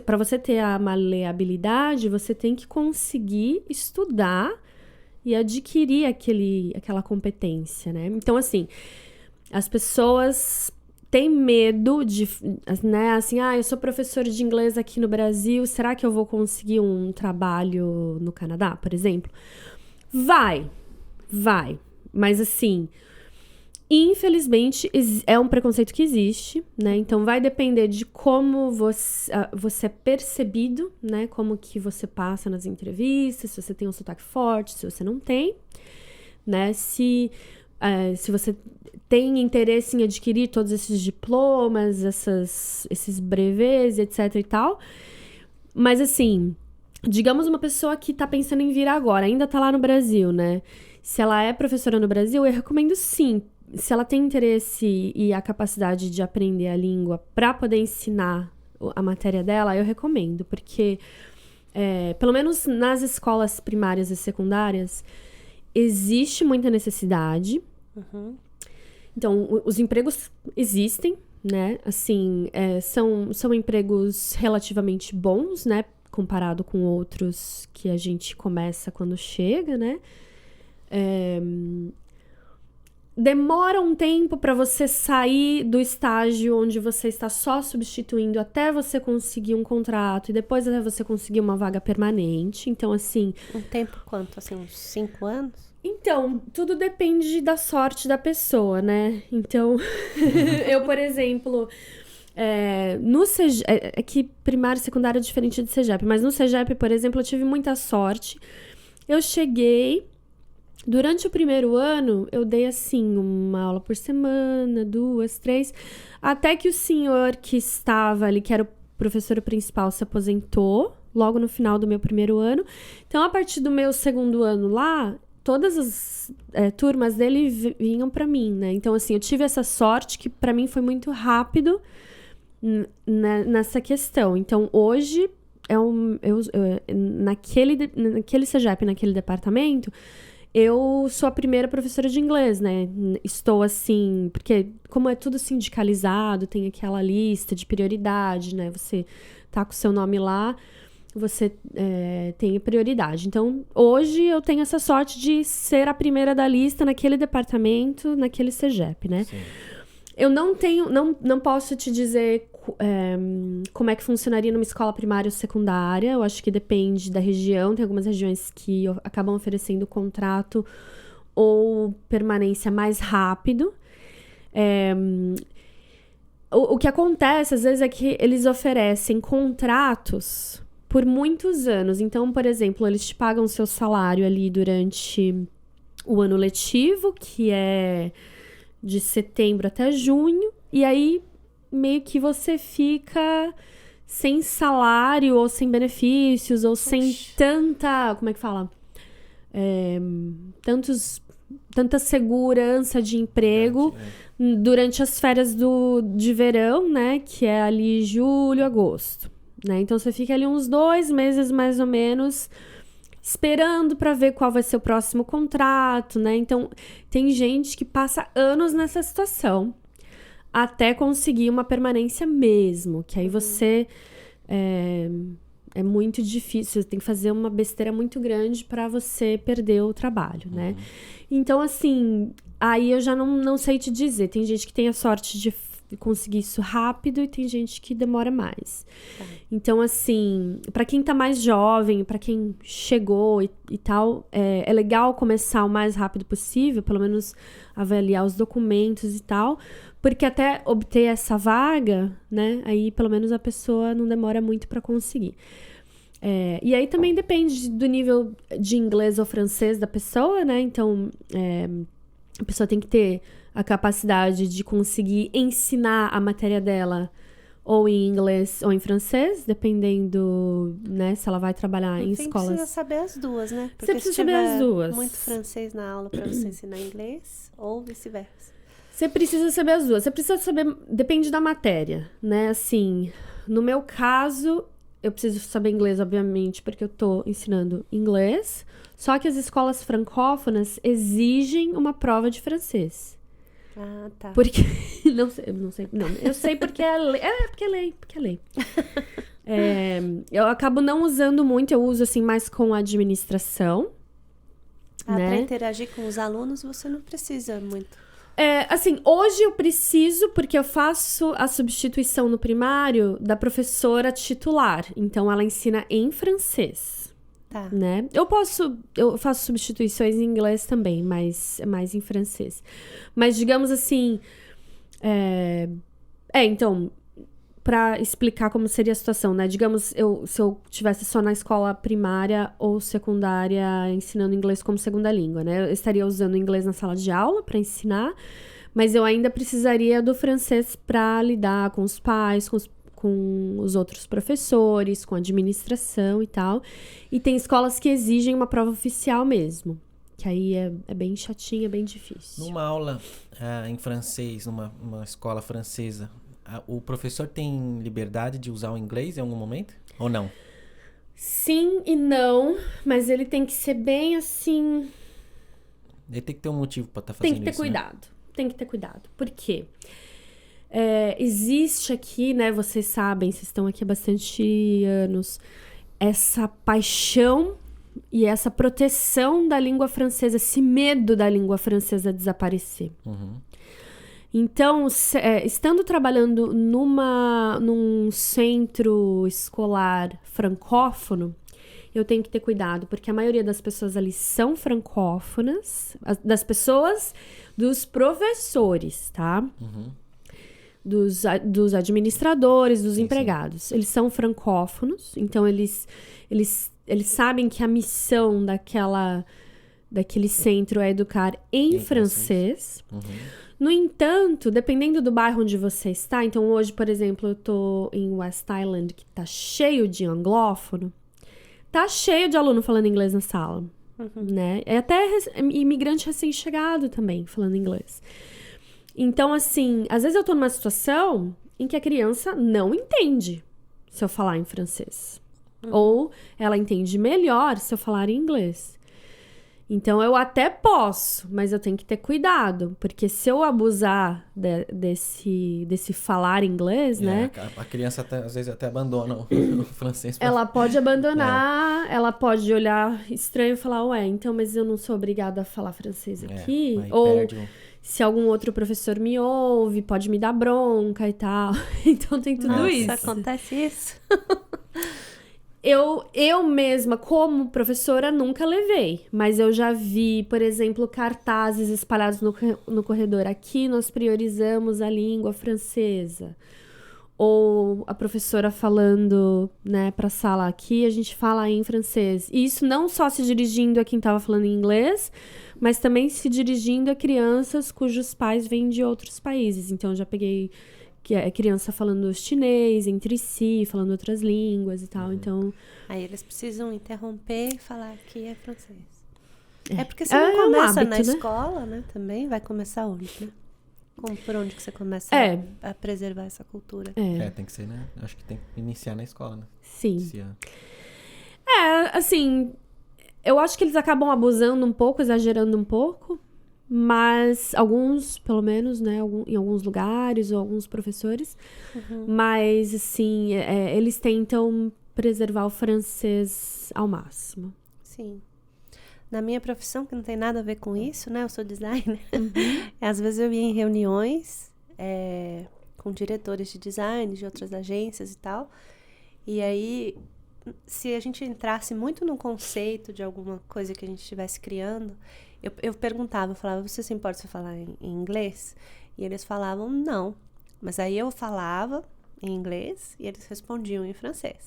para você ter a maleabilidade, você tem que conseguir estudar e adquirir aquela competência, né? Então, assim, as pessoas têm medo de, né? Assim, eu sou professora de inglês aqui no Brasil, será que eu vou conseguir um trabalho no Canadá, por exemplo? Vai. Mas, assim, infelizmente, é um preconceito que existe, né? Então, vai depender de como você é percebido, né? Como que você passa nas entrevistas, se você tem um sotaque forte, se você não tem, né? Se você tem interesse em adquirir todos esses diplomas, esses brevês, etc e tal. Mas, assim, digamos uma pessoa que tá pensando em vir agora, ainda tá lá no Brasil, né? Se ela é professora no Brasil, eu recomendo sim. Se ela tem interesse e a capacidade de aprender a língua para poder ensinar a matéria dela, eu recomendo, porque pelo menos nas escolas primárias e secundárias existe muita necessidade. Então, os empregos existem, né? Assim, são empregos relativamente bons, né? Comparado com outros que a gente começa quando chega, né? Demora um tempo para você sair do estágio onde você está só substituindo até você conseguir um contrato e depois até você conseguir uma vaga permanente. Então, assim... Um tempo quanto? Assim, uns 5 anos? Então, tudo depende da sorte da pessoa, né? Então, eu, por exemplo... no CEGEP, que primário e secundário é diferente de CEGEP, mas no CEGEP, por exemplo, eu tive muita sorte. Eu cheguei... Durante o primeiro ano, eu dei, assim, uma aula por semana, 2, 3, até que o senhor que estava ali, que era o professor principal, se aposentou, logo no final do meu primeiro ano. Então, a partir do meu segundo ano lá, todas as turmas dele vinham para mim, né? Então, assim, eu tive essa sorte que para mim foi muito rápido nessa questão. Então, hoje, naquele CEGEP, naquele departamento... Eu sou a primeira professora de inglês, né? Estou assim... Porque como é tudo sindicalizado, tem aquela lista de prioridade, né? Você tá com o seu nome lá, você tem prioridade. Então, hoje eu tenho essa sorte de ser a primeira da lista naquele departamento, naquele CEGEP, né? Sim. Eu não posso te dizer como é que funcionaria numa escola primária ou secundária. Eu acho que depende da região. Tem algumas regiões que acabam oferecendo contrato ou permanência mais rápido. O que acontece, às vezes, é que eles oferecem contratos por muitos anos. Então, por exemplo, eles te pagam o seu salário ali durante o ano letivo, que é de setembro até junho, e aí meio que você fica sem salário ou sem benefícios ou sem tanta, como é que fala? Tanta segurança de emprego durante as férias de verão, né? Que é ali julho, agosto, né? Então você fica ali uns 2 meses mais ou menos esperando para ver qual vai ser o próximo contrato, né? Então, tem gente que passa anos nessa situação até conseguir uma permanência mesmo, que aí você é muito difícil. Você tem que fazer uma besteira muito grande para você perder o trabalho, né? Então, assim, aí eu já não sei te dizer. Tem gente que tem a sorte de conseguir isso rápido e tem gente que demora mais. Tá. Então, assim, para quem tá mais jovem, para quem chegou e tal, é legal começar o mais rápido possível, pelo menos avaliar os documentos e tal, porque até obter essa vaga, né, aí pelo menos a pessoa não demora muito para conseguir. E aí também depende do nível de inglês ou francês da pessoa, né, então a pessoa tem que ter a capacidade de conseguir ensinar a matéria dela ou em inglês ou em francês, dependendo, né, se ela vai trabalhar em escolas. Você precisa saber as duas, né? Você precisa saber as duas. Muito francês na aula para você ensinar inglês ou vice-versa. Você precisa saber as duas. Você precisa saber, depende da matéria, né? Assim, no meu caso, eu preciso saber inglês, obviamente, porque eu tô ensinando inglês. Só que as escolas francófonas exigem uma prova de francês. Ah, tá. Porque... não sei. Não, eu sei porque é lei. Porque é lei. Eu acabo não usando muito. Eu uso, assim, mais com administração. Né? Para interagir com os alunos, você não precisa muito. Assim, hoje eu preciso, porque eu faço a substituição no primário da professora titular. Então, ela ensina em francês. Tá. Né? Eu faço substituições em inglês também, mas mais em francês. Mas, digamos assim, então, para explicar como seria a situação, né? Digamos, se eu tivesse só na escola primária ou secundária ensinando inglês como segunda língua, né? Eu estaria usando inglês na sala de aula para ensinar, mas eu ainda precisaria do francês para lidar com os pais, com os outros professores, com a administração e tal. E tem escolas que exigem uma prova oficial mesmo, que aí é bem chatinho, é bem difícil. Numa aula em francês, numa escola francesa, o professor tem liberdade de usar o inglês em algum momento? Ou não? Sim e não, mas ele tem que ser bem assim... Ele tem que ter um motivo para estar fazendo isso, Tem que ter cuidado. Tem que ter cuidado. Por quê? Existe aqui, né, vocês sabem, vocês estão aqui há bastante anos, essa paixão e essa proteção da língua francesa, esse medo da língua francesa desaparecer. Uhum. Então, estando trabalhando num centro escolar francófono, eu tenho que ter cuidado, porque a maioria das pessoas ali são francófonas, dos professores, tá? Uhum. Dos administradores, dos Sim, empregados. Eles são francófonos, então eles sabem que a missão daquele centro é educar em francês. Uhum. No entanto, dependendo do bairro onde você está, então hoje, por exemplo, eu tô em West Island, que tá cheio de anglófono, tá cheio de aluno falando inglês na sala, né? É até imigrante recém-chegado também falando inglês. Então, assim, às vezes eu tô numa situação em que a criança não entende se eu falar em francês. Ou ela entende melhor se eu falar em inglês. Então, eu até posso, mas eu tenho que ter cuidado. Porque se eu abusar desse falar inglês, né? A criança, às vezes, até abandona o francês. Ela pode abandonar, ela pode olhar estranho e falar, ué, então, mas eu não sou obrigada a falar francês aqui. Ou se algum outro professor me ouve, pode me dar bronca e tal. Então, tem tudo isso. Acontece isso. Eu mesma, como professora, nunca levei. Mas eu já vi, por exemplo, cartazes espalhados no corredor. Aqui nós priorizamos a língua francesa. Ou a professora falando, né, pra sala, aqui a gente fala em francês. E isso não só se dirigindo a quem estava falando em inglês, mas também se dirigindo a crianças cujos pais vêm de outros países. Então, eu já peguei criança falando chinês entre si, falando outras línguas e tal. Então, aí eles precisam interromper e falar que é francês. Porque você não começa hábito, na né? escola, né? Também vai começar onde, né? Por onde que você começa a preservar essa cultura? Tem que ser, né? Acho que tem que iniciar na escola, né? Sim. Assim, eu acho que eles acabam abusando um pouco, exagerando um pouco. Mas alguns, pelo menos, né, em alguns lugares ou alguns professores, mas assim, eles tentam preservar o francês ao máximo. Sim. Na minha profissão, que não tem nada a ver com isso, né? Eu sou designer. Às vezes eu ia em reuniões com diretores de design de outras agências e tal. E aí, se a gente entrasse muito no conceito de alguma coisa que a gente estivesse criando, eu perguntava, eu falava, você se importa se eu falar em inglês? E eles falavam, não. Mas aí eu falava em inglês e eles respondiam em francês.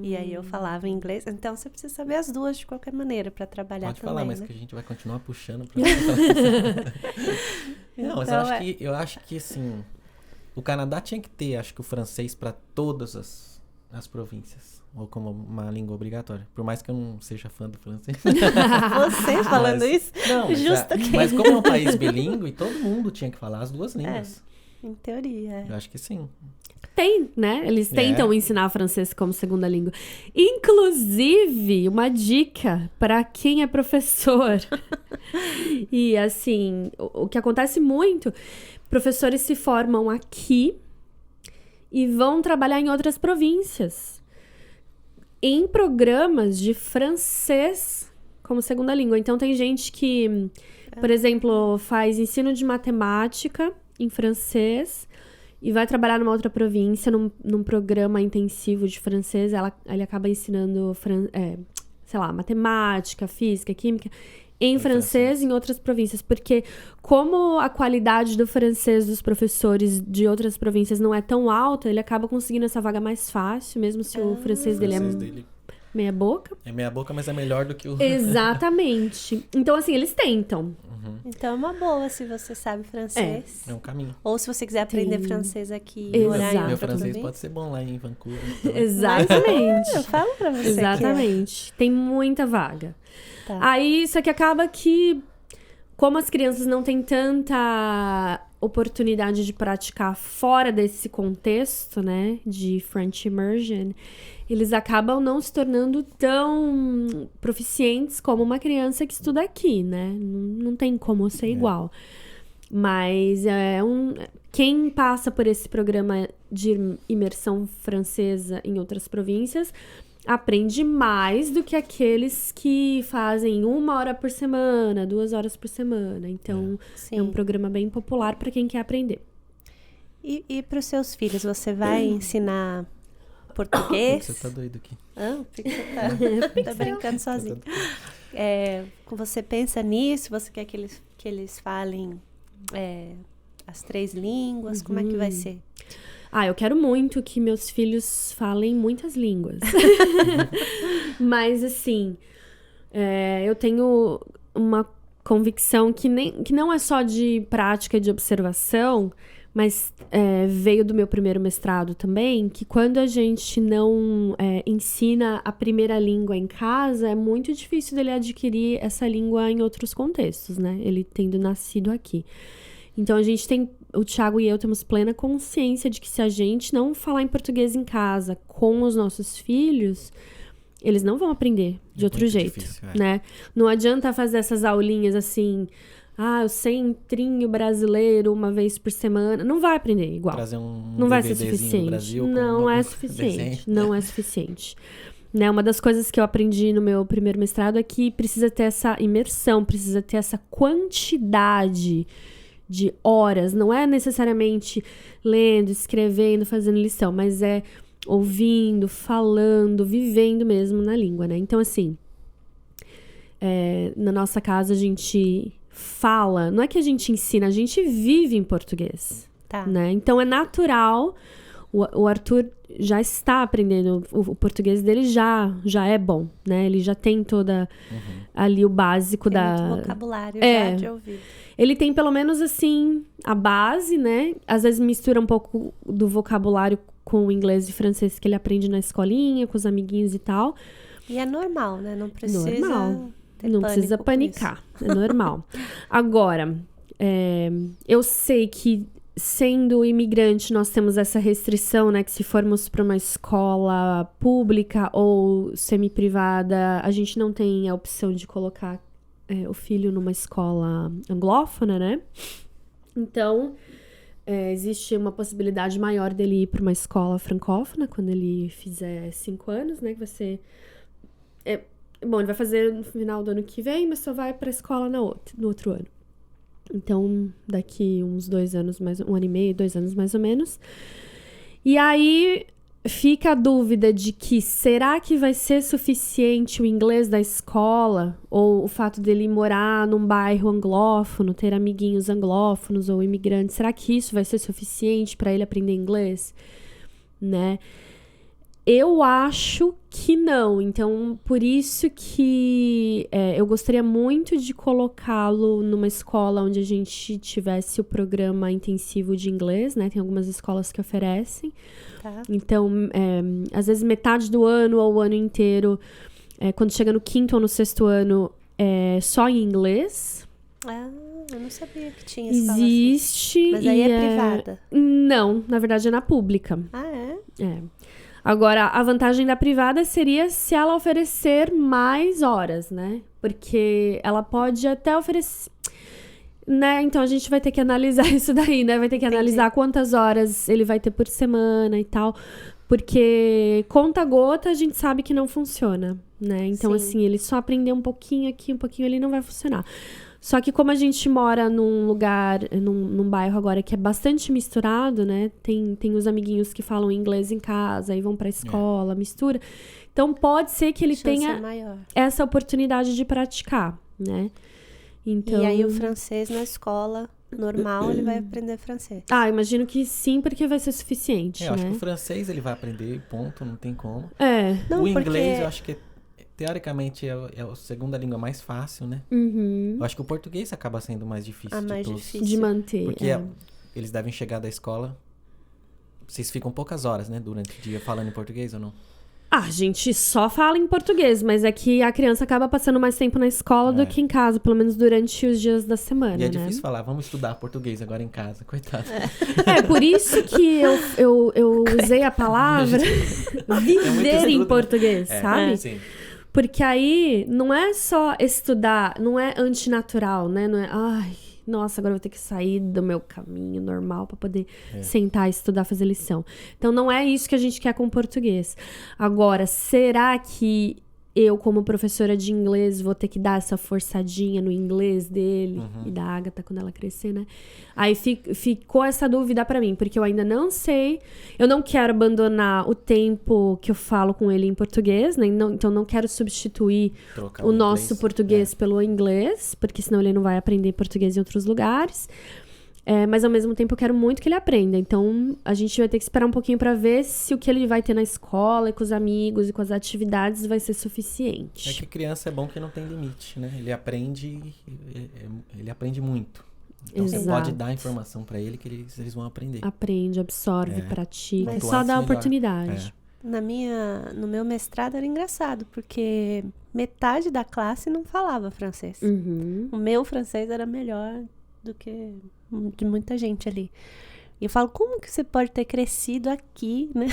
E aí eu falava em inglês. Então você precisa saber as duas de qualquer maneira para trabalhar Pode também, falar, mas né? que a gente vai continuar puxando pra... Não, mas Então, eu acho que assim, o Canadá tinha que ter, acho que o francês para todas as províncias, ou como uma língua obrigatória. Por mais que eu não seja fã do francês. Você falando isso? Não, Justo quem? mas como é um país bilíngue, todo mundo tinha que falar as duas línguas. Em teoria, Eu acho que sim. Tem, né? Eles tentam ensinar francês como segunda língua. Inclusive, uma dica para quem é professor. E assim, o que acontece muito, professores se formam aqui e vão trabalhar em outras províncias, em programas de francês como segunda língua. Então, tem gente que, por exemplo, faz ensino de matemática em francês e vai trabalhar numa outra província, num programa intensivo de francês. Ele acaba ensinando, sei lá, matemática, física, química, em francês em outras províncias. Porque como a qualidade do francês dos professores de outras províncias não é tão alta, ele acaba conseguindo essa vaga mais fácil, mesmo se o francês dele é meia boca. É meia boca, mas é melhor do que o... Exatamente. Então, assim, eles tentam. Então é uma boa se você sabe francês. É um caminho. Ou se você quiser aprender francês aqui e morar em Exato. Meu outra francês província. pode ser bom lá em Vancouver. Então. Exatamente. Eu falo pra você. Exatamente. Tem muita vaga. Tá. Aí, isso aqui acaba que, como as crianças não têm tanta oportunidade de praticar fora desse contexto, né, de French Immersion, eles acabam não se tornando tão proficientes como uma criança que estuda aqui, né? Não tem como ser igual. Mas quem passa por esse programa de imersão francesa em outras províncias aprende mais do que aqueles que fazem 1 hora por semana, 2 horas por semana. Então, é um programa bem popular para quem quer aprender. E para os seus filhos, você vai ensinar português? Você tá doido aqui. Por que você tá brincando sozinho? Você pensa nisso? Você quer que eles falem as 3 línguas? Como é que vai ser? Eu quero muito que meus filhos falem muitas línguas. Mas, assim, eu tenho uma convicção que não é só de prática e de observação, mas veio do meu primeiro mestrado também, que quando a gente não ensina a primeira língua em casa, é muito difícil dele adquirir essa língua em outros contextos, né? Ele tendo nascido aqui. Então, o Thiago e eu temos plena consciência de que se a gente não falar em português em casa com os nossos filhos, eles não vão aprender de outro jeito, difícil, né? Não adianta fazer essas aulinhas assim, o centrinho brasileiro uma vez por semana. Não vai aprender igual. Trazer um não vai ser DVDzinho do suficiente. Brasil, Não é suficiente. Não é suficiente. Né? Uma das coisas que eu aprendi no meu primeiro mestrado é que precisa ter essa imersão, precisa ter essa quantidade de horas. Não é necessariamente lendo, escrevendo, fazendo lição, mas é ouvindo, falando, vivendo mesmo na língua, né? Então, assim, na nossa casa a gente fala, não é que a gente ensina, a gente vive em português, né? Então, é natural, o Arthur já está aprendendo, o português dele já é bom, né? Ele já tem toda ali o básico tem muito vocabulário já de ouvido. Ele tem pelo menos, assim, a base, né? Às vezes mistura um pouco do vocabulário com o inglês e francês que ele aprende na escolinha, com os amiguinhos e tal. E é normal, né? Não precisa Não precisa panicar. É normal. Agora, eu sei que sendo imigrante nós temos essa restrição, né? Que se formos para uma escola pública ou semi-privada, a gente não tem a opção de colocar o filho numa escola anglófona, né? Então, existe uma possibilidade maior dele ir para uma escola francófona quando ele fizer 5 anos, né? Que vai ser... Bom, ele vai fazer no final do ano que vem, mas só vai para a escola no outro ano. Então, daqui uns 2 anos, um ano e meio, 2 anos mais ou menos. E aí... Fica a dúvida de que será que vai ser suficiente o inglês da escola ou o fato dele morar num bairro anglófono, ter amiguinhos anglófonos ou imigrantes, será que isso vai ser suficiente para ele aprender inglês, né? Eu acho que não, então por isso que eu gostaria muito de colocá-lo numa escola onde a gente tivesse o programa intensivo de inglês, né? Tem algumas escolas que oferecem. Tá. Então, às vezes metade do ano ou o ano inteiro, quando chega no 5º ou no 6º ano, só em inglês. Ah, eu não sabia que tinha escola Existe. Assim. Mas aí é privada? Não, na verdade é na pública. Ah, é? É. Agora, a vantagem da privada seria se ela oferecer mais horas, né? Porque ela pode até oferecer... Né? Então, a gente vai ter que analisar isso daí, né? Vai ter que analisar quantas horas ele vai ter por semana e tal. Porque conta-gota a gente sabe que não funciona, né? Então, assim, ele só aprender um pouquinho aqui, um pouquinho ali, não vai funcionar. Só que como a gente mora num lugar, num bairro agora que é bastante misturado, né? Tem os amiguinhos que falam inglês em casa, aí vão pra escola, mistura. Então, pode ser que ele tenha essa oportunidade de praticar, né? Então... E aí, o francês na escola normal, ele vai aprender francês. Ah, imagino que sim, porque vai ser suficiente, eu acho né? que o francês ele vai aprender, ponto, não tem como. Não, o inglês, eu acho que teoricamente é a segunda língua mais fácil, né? Uhum. Eu acho que o português acaba sendo mais difícil de mais todos. difícil de manter. Porque eles devem chegar da escola... Vocês ficam poucas horas, né? Durante o dia falando em português ou não? A gente só fala em português, mas é que a criança acaba passando mais tempo na escola do que em casa, pelo menos durante os dias da semana, E é né? difícil falar, vamos estudar português agora em casa, coitado. Por isso que eu usei a palavra viver em português, sabe? Sim. Porque aí não é só estudar, não é antinatural, né? Não é, nossa, agora eu vou ter que sair do meu caminho normal para poder sentar, estudar, fazer lição. Então, não é isso que a gente quer com o português. Agora, será que eu, como professora de inglês, vou ter que dar essa forçadinha no inglês dele e da Agatha quando ela crescer, né? Aí ficou essa dúvida pra mim, porque eu ainda não sei. Eu não quero abandonar o tempo que eu falo com ele em português, né? Então, não quero substituir o nosso português pelo inglês, porque senão ele não vai aprender português em outros lugares. Mas ao mesmo tempo eu quero muito que ele aprenda. Então a gente vai ter que esperar um pouquinho pra ver se o que ele vai ter na escola e com os amigos e com as atividades vai ser suficiente. É que criança é bom que não tem limite, né? Ele aprende muito. Então você pode dar informação pra ele que eles vão aprender. Aprende, absorve, pratica. Mas só dá oportunidade. No meu mestrado era engraçado, porque metade da classe não falava francês. O meu francês era melhor do que de muita gente ali. E eu falo, como que você pode ter crescido aqui, né?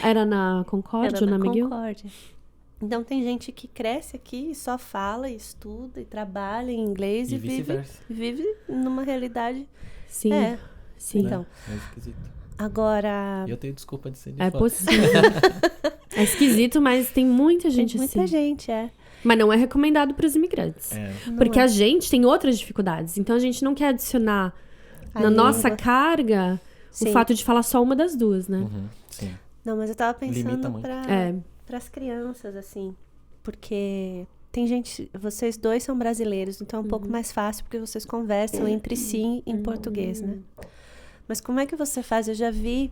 Era na Concórdia ou na McGill? Concórdia. Então tem gente que cresce aqui e só fala, e estuda, e trabalha em inglês e vive numa realidade... Sim. Sim. Então, é esquisito. Agora... Eu tenho desculpa de ser de fora. Possível. É esquisito, mas tem muita gente assim. Muita gente, Mas não é recomendado para os imigrantes. Porque a gente tem outras dificuldades. Então, a gente não quer adicionar na nossa carga o fato de falar só uma das duas, né? Sim. Não, mas eu tava pensando para as crianças, assim. Porque tem gente... Vocês dois são brasileiros, então é um pouco mais fácil, porque vocês conversam entre si em português, né? Mas como é que você faz? Eu já vi,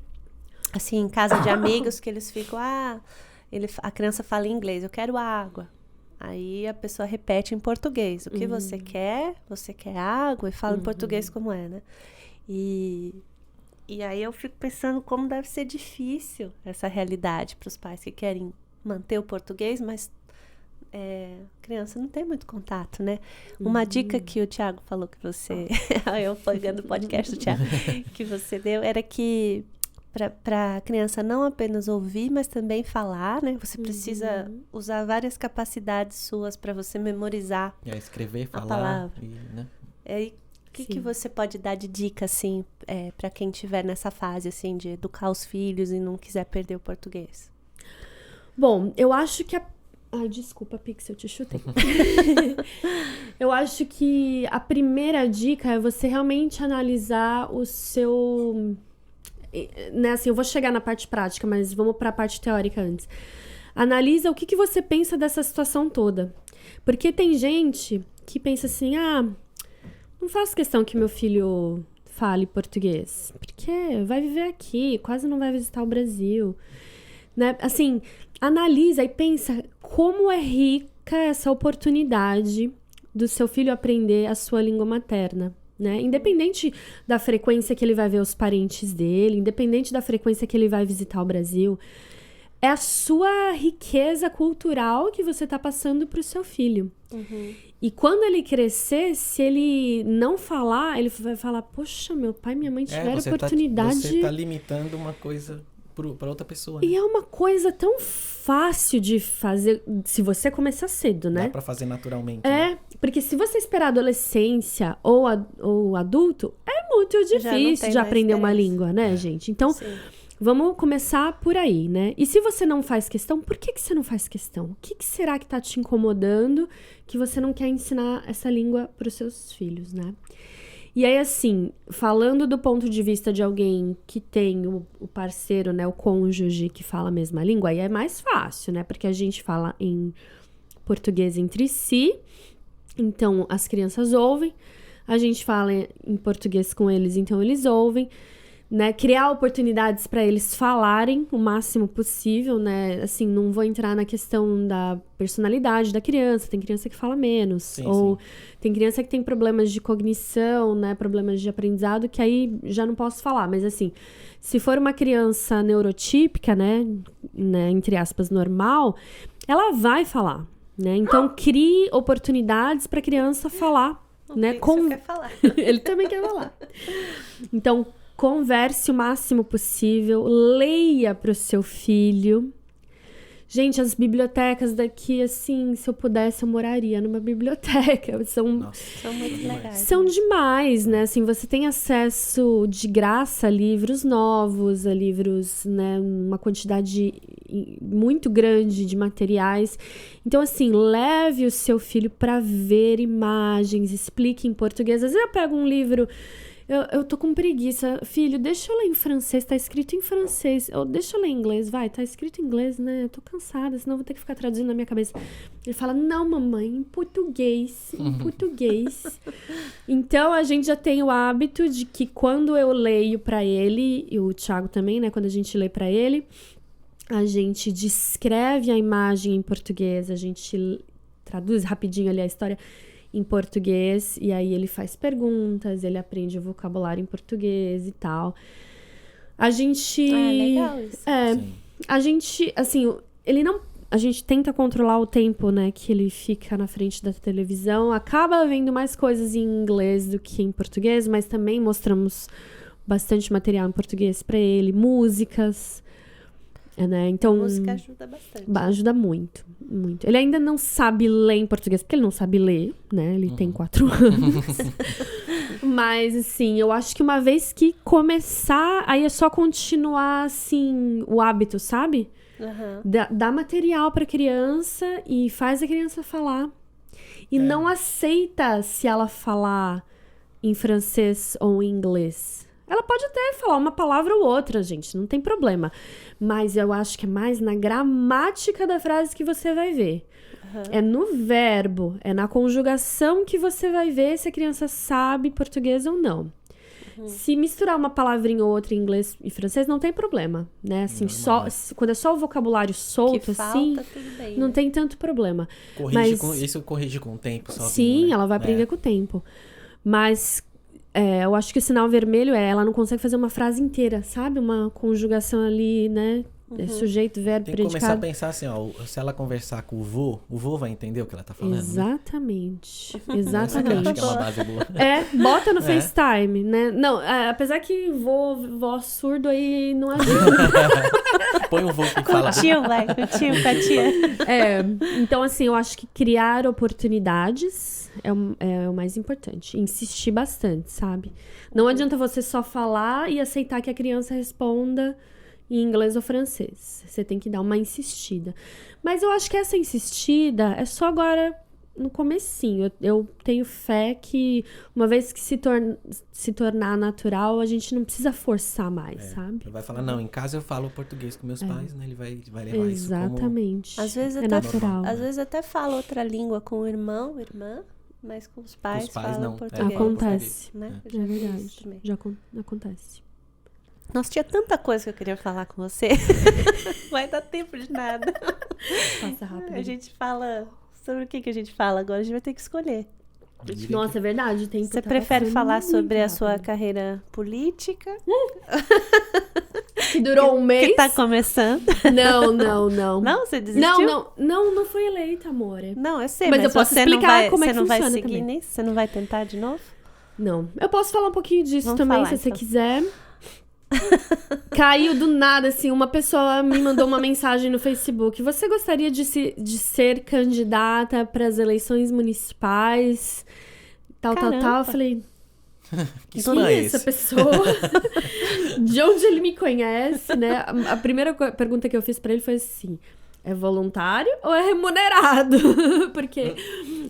assim, em casa de amigos, que eles ficam... a criança fala em inglês, eu quero água. Aí a pessoa repete em português. O que você quer? Você quer água? E fala em português como é, né? E aí eu fico pensando como deve ser difícil essa realidade para os pais que querem manter o português, mas a criança não tem muito contato, né? Uma dica que o Thiago falou que você... eu pegando o podcast do Thiago, que você deu, era que para a criança não apenas ouvir, mas também falar, né? Você precisa usar várias capacidades suas para você memorizar escrever, falar. A palavra. Né? O que você pode dar de dica, assim, para quem estiver nessa fase, assim, de educar os filhos e não quiser perder o português? Bom, eu acho que Ai, desculpa, Pix, eu te chutei. Eu acho que a primeira dica é você realmente analisar o seu... Né, assim, eu vou chegar na parte prática, mas vamos para a parte teórica antes. Analisa o que você pensa dessa situação toda. Porque tem gente que pensa assim, não faço questão que meu filho fale português, porque vai viver aqui, quase não vai visitar o Brasil. Né? Assim, analisa e pensa como é rica essa oportunidade do seu filho aprender a sua língua materna. Né? Independente da frequência que ele vai ver os parentes dele, independente da frequência que ele vai visitar o Brasil, é a sua riqueza cultural que você está passando para o seu filho. Uhum. E quando ele crescer, se ele não falar, ele vai falar, poxa, meu pai e minha mãe tiveram oportunidade... Você está limitando uma coisa para outra pessoa. Né? E é uma coisa tão fácil de fazer, se você começar cedo, né? Dá para fazer naturalmente. Né? Porque se você esperar adolescência ou adulto, é muito difícil de aprender uma língua, né, gente? Então... Sim. Vamos começar por aí, né? E se você não faz questão, por que você não faz questão? O que será que tá te incomodando que você não quer ensinar essa língua para os seus filhos, né? E aí, assim, falando do ponto de vista de alguém que tem o parceiro, né, o cônjuge que fala a mesma língua, aí é mais fácil, né? Porque a gente fala em português entre si, então as crianças ouvem, a gente fala em português com eles, então eles ouvem. Né, criar oportunidades para eles falarem o máximo possível, né? Assim, não vou entrar na questão da personalidade da criança. Tem criança que fala menos. Sim, ou sim. Tem criança que tem problemas de cognição, né? Problemas de aprendizado, que aí já não posso falar. Mas assim, se for uma criança neurotípica, né? Entre aspas, normal, ela vai falar, né? Então, crie oportunidades para a criança falar, né? Quer falar. Ele também quer falar. Então, converse o máximo possível, leia para o seu filho. Gente, as bibliotecas daqui, assim, se eu pudesse, eu moraria numa biblioteca. São muito legais. São demais, né? Assim, você tem acesso de graça a livros novos, a livros, né? Uma quantidade muito grande de materiais. Então, assim, leve o seu filho para ver imagens, explique em português. Às vezes eu pego um livro... Eu tô com preguiça. Filho, deixa eu ler em francês, tá escrito em francês. Ou deixa eu ler em inglês, vai, tá escrito em inglês, né? Eu tô cansada, senão eu vou ter que ficar traduzindo na minha cabeça. Ele fala, não, mamãe, em português, em português. Então, a gente já tem o hábito de que quando eu leio pra ele, e o Thiago também, né? Quando a gente lê pra ele, a gente descreve a imagem em português, a gente traduz rapidinho ali a história em português, e aí ele faz perguntas, ele aprende o vocabulário em português e tal. A gente... legal isso. Sim. A gente, assim, ele não... A gente tenta controlar o tempo, né, que ele fica na frente da televisão. Acaba vendo mais coisas em inglês do que em português, mas também mostramos bastante material em português pra ele. Músicas... né? Então, a música ajuda bastante. Ajuda muito, muito. Ele ainda não sabe ler em português, porque ele não sabe ler, né? Ele tem 4 anos. Mas, assim, eu acho que uma vez que começar, aí é só continuar, assim, o hábito, sabe? Uhum. Dá material pra criança e faz a criança falar. E não aceita se ela falar em francês ou em inglês. Ela pode até falar uma palavra ou outra, gente, não tem problema. Mas eu acho que é mais na gramática da frase que você vai ver. Uhum. É no verbo, é na conjugação que você vai ver se a criança sabe português ou não. Uhum. Se misturar uma palavrinha ou outra em inglês e francês, não tem problema, né? Assim, quando é só o vocabulário solto, que assim, falta, tudo bem, não né? tem tanto problema. Isso corrige com o tempo sozinho, sim, né? Ela vai aprender com o tempo. Mas... eu acho que o sinal vermelho ela não consegue fazer uma frase inteira, sabe? Uma conjugação ali, né? Uhum. Sujeito, verbo, Tem que começar a predicado. pensar assim, ó, se ela conversar com o vô vai entender o que ela tá falando. Exatamente. Né? Essa que eu acho que é uma base boa. Bota no FaceTime, né? Não, apesar que vó surdo aí não ajuda. Põe um voo que fala. Com o tio, vai. Com o tio, com a tia. Então, assim, eu acho que criar oportunidades é o mais importante. Insistir bastante, sabe? Não adianta você só falar e aceitar que a criança responda em inglês ou francês. Você tem que dar uma insistida. Mas eu acho que essa insistida é só agora no comecinho. Eu tenho fé que uma vez que se tornar natural, a gente não precisa forçar mais, sabe? Ele vai falar, não, em casa eu falo português com meus pais, né? Ele vai levar Exatamente. isso como... Às vezes é até, natural. Às vezes até fala outra língua com o irmão, irmã, mas com os pais fala não. português. Acontece. Né? É verdade. Já acontece. Nossa, tinha tanta coisa que eu queria falar com você. Vai dar tempo de nada. Passa rápido. A gente fala... Sobre o que a gente fala agora? A gente vai ter que escolher. Nossa, é verdade. Você prefere falar sobre a sua carreira política? Que durou um mês? Que tá começando. Não. Não? Você desistiu? Não fui eleita, amor. Não, eu sei, mas eu posso você explicar como é que você não vai funciona seguir também. nisso? Você não vai tentar de novo? Não. Eu posso falar um pouquinho disso Vamos também, falar, se você então. quiser. Caiu do nada, assim, uma pessoa me mandou uma mensagem no Facebook. Você gostaria de ser candidata para as eleições municipais? Tal. Eu falei, Que spam é essa esse? pessoa? De onde ele me conhece, né? A primeira pergunta que eu fiz para ele foi assim: é voluntário ou é remunerado? Porque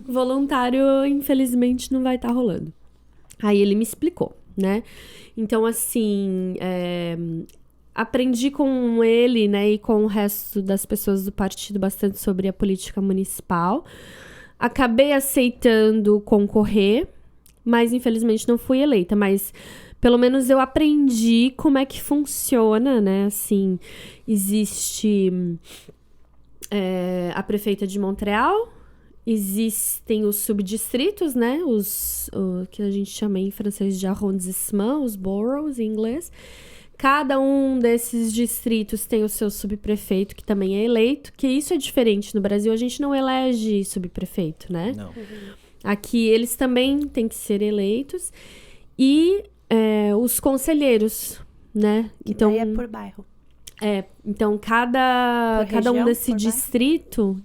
voluntário, infelizmente, não vai estar rolando. Aí ele me explicou, né? Então, assim, aprendi com ele, né, e com o resto das pessoas do partido bastante sobre a política municipal. Acabei aceitando concorrer, mas infelizmente não fui eleita. Mas pelo menos eu aprendi como é que funciona, né? Assim, existe a prefeita de Montreal. Existem os subdistritos, né? O que a gente chama em francês de arrondissement, os boroughs em inglês. Cada um desses distritos tem o seu subprefeito, que também é eleito, que isso é diferente. No Brasil, a gente não elege subprefeito, né? Não. Aqui, eles também têm que ser eleitos. E os conselheiros, né? Então, daí é por bairro. Então, cada um desse distrito...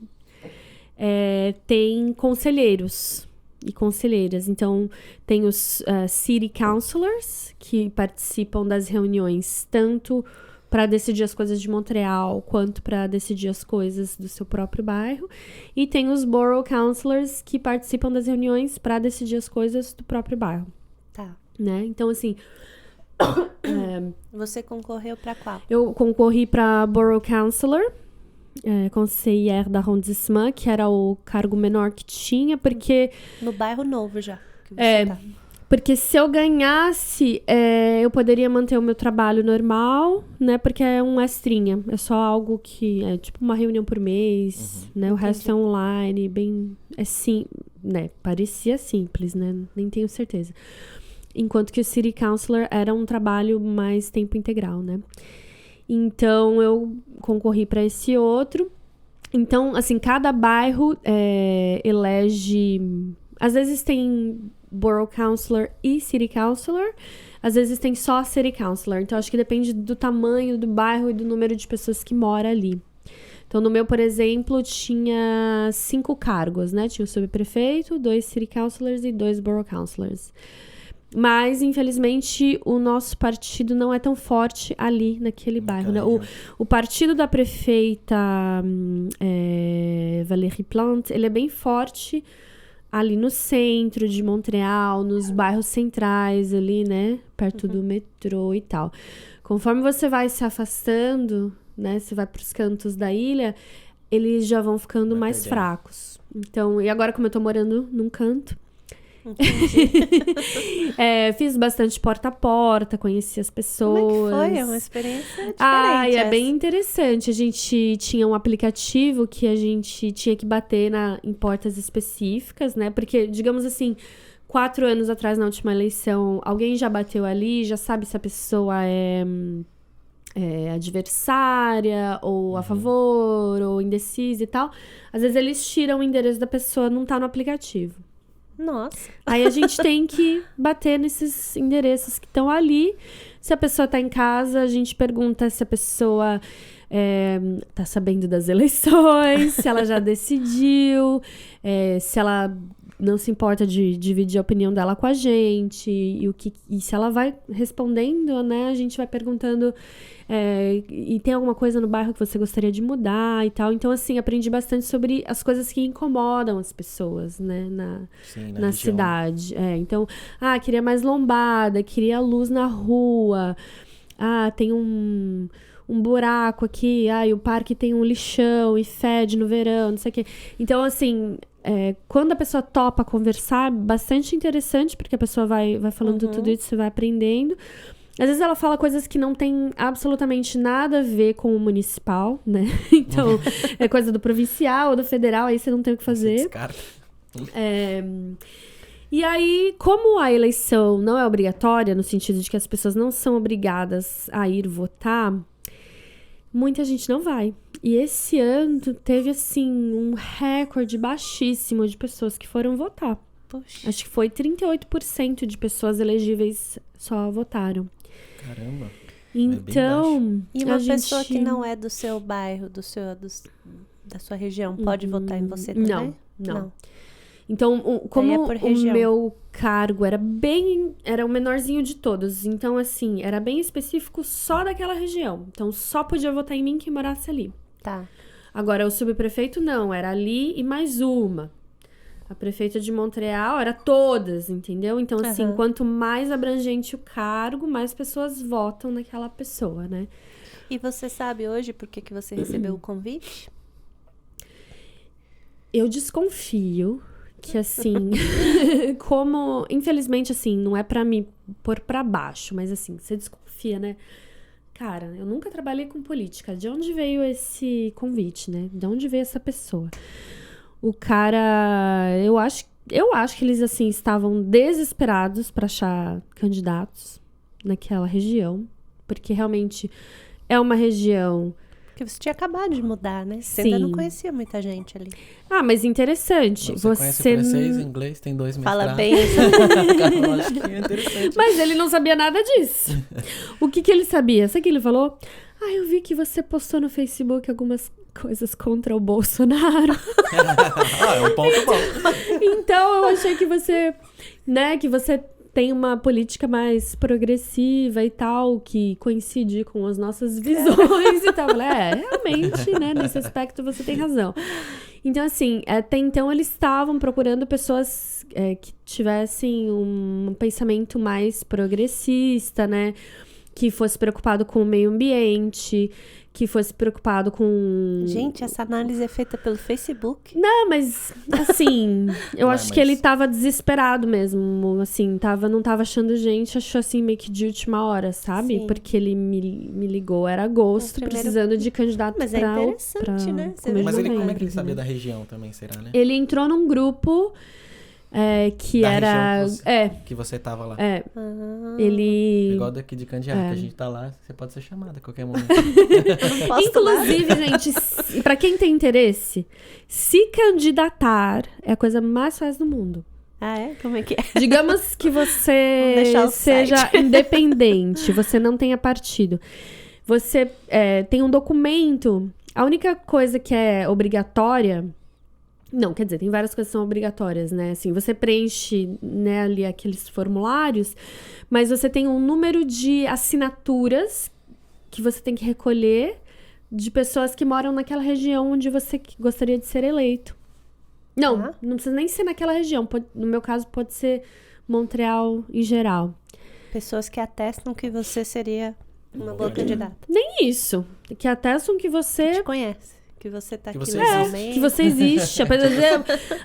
tem conselheiros e conselheiras. Então, tem os city councilors, que participam das reuniões tanto para decidir as coisas de Montreal, quanto para decidir as coisas do seu próprio bairro. E tem os borough councilors, que participam das reuniões para decidir as coisas do próprio bairro. Tá. Né? Então, assim... Você concorreu para qual? Eu concorri para borough councilor, conseillère d'arrondissement, que era o cargo menor que tinha, porque... No bairro novo já. Que você tá. Porque se eu ganhasse, eu poderia manter o meu trabalho normal, né? Porque é um extrinha. É só algo que... É tipo uma reunião por mês, né? O resto é online, bem... né? Parecia simples, né? Nem tenho certeza. Enquanto que o City Councilor era um trabalho mais tempo integral, né? Então, eu concorri para esse outro. Então, assim, cada bairro elege... Às vezes tem Borough Councilor e City Councilor. Às vezes tem só City Councilor. Então, acho que depende do tamanho do bairro e do número de pessoas que mora ali. Então, no meu, por exemplo, tinha 5 cargos, né? Tinha o subprefeito, 2 City Councilors e 2 Borough Councilors. Mas, infelizmente, o nosso partido não é tão forte ali naquele bairro, né? O partido da prefeita Valérie Plante, ele é bem forte ali no centro de Montreal, nos bairros centrais ali, né? Perto do metrô e tal. Conforme você vai se afastando, né? Você vai para os cantos da ilha, eles já vão ficando mais fracos. Então, e agora como eu tô morando num canto, fiz bastante porta a porta, conheci as pessoas. Como é que foi? É uma experiência diferente. É bem interessante. A gente tinha um aplicativo que a gente tinha que bater em portas específicas, né? Porque, digamos assim, 4 anos atrás, na última eleição, alguém já bateu ali, já sabe se a pessoa é adversária, ou a favor, ou indecisa e tal. Às vezes eles tiram o endereço da pessoa, não tá no aplicativo. Nossa. Aí a gente tem que bater nesses endereços que estão ali. Se a pessoa tá em casa, a gente pergunta se a pessoa tá sabendo das eleições, se ela já decidiu, se ela não se importa de dividir a opinião dela com a gente, e se ela vai respondendo, né, a gente vai perguntando e tem alguma coisa no bairro que você gostaria de mudar e tal. Então, assim, aprendi bastante sobre as coisas que incomodam as pessoas, né, na cidade. Então, queria mais lombada, queria luz na rua, tem um buraco aqui, e o parque tem um lixão e fede no verão, não sei o quê. Então, assim, quando a pessoa topa conversar, é bastante interessante, porque a pessoa vai falando tudo isso, você vai aprendendo. Às vezes ela fala coisas que não tem absolutamente nada a ver com o municipal, né? Então, é coisa do provincial ou do federal, aí você não tem o que fazer. Descarta. E aí, como a eleição não é obrigatória, no sentido de que as pessoas não são obrigadas a ir votar, muita gente não vai. E esse ano teve, assim, um recorde baixíssimo de pessoas que foram votar. Poxa. Acho que foi 38% de pessoas elegíveis só votaram. Caramba. Então, e uma pessoa que não é do seu bairro, da sua região, pode votar em você também? Não. Então, como o meu cargo era o menorzinho de todos, então, assim, era bem específico só daquela região. Então, só podia votar em mim quem morasse ali. Tá. Agora, o subprefeito não, era ali e mais uma. A prefeita de Montreal era todas, entendeu? Então, assim, quanto mais abrangente o cargo, mais pessoas votam naquela pessoa, né? E você sabe hoje por que você recebeu o convite? Eu desconfio que, assim, como, infelizmente, assim, não é pra me pôr pra baixo, mas, assim, você desconfia, né? Cara, eu nunca trabalhei com política. De onde veio esse convite, né? De onde veio essa pessoa? O cara, eu acho que eles, assim, estavam desesperados pra achar candidatos naquela região, porque realmente é uma região... Que você tinha acabado de mudar, né? Você Sim. ainda não conhecia muita gente ali. Mas interessante. Você conhece francês, inglês, tem 2 mestrados. Fala bem. Eu acho que é interessante. Mas ele não sabia nada disso. O que ele sabia? Sabe o que ele falou? Eu vi que você postou no Facebook algumas coisas contra o Bolsonaro. É um ponto bom. Então, eu achei que você, né, que você tem uma política mais progressiva e tal, que coincide com as nossas visões e tal. Realmente, né, nesse aspecto você tem razão. Então, assim, até então eles estavam procurando pessoas que tivessem um pensamento mais progressista, né, que fosse preocupado com o meio ambiente, que fosse preocupado com... Gente, essa análise é feita pelo Facebook? Não, mas, assim, eu acho que ele tava desesperado mesmo, assim, não tava achando gente, achou, assim, meio que de última hora, sabe? Sim. Porque ele me ligou, era agosto, precisando de candidato Mas é interessante, né? Mas ele, como é que ele sabia da região também, será, né? Ele entrou num grupo... que da era... que você tava lá. Ele... Igual daqui de Candiato, que a gente tá lá, você pode ser chamada a qualquer momento. Inclusive, gente, pra quem tem interesse, se candidatar é a coisa mais fácil do mundo. Como é que é? Digamos que você seja independente, você não tenha partido. Você tem um documento. A única coisa que é obrigatória... Não, quer dizer, tem várias coisas que são obrigatórias, né? Assim, você preenche, né, ali aqueles formulários, mas você tem um número de assinaturas que você tem que recolher de pessoas que moram naquela região onde você gostaria de ser eleito. Não, não precisa nem ser naquela região. No meu caso, pode ser Montreal em geral. Pessoas que atestam que você seria uma boa candidata. Nem isso. Que atestam que você... Que te conhece. Que você tá que aqui você legalmente. Que você existe.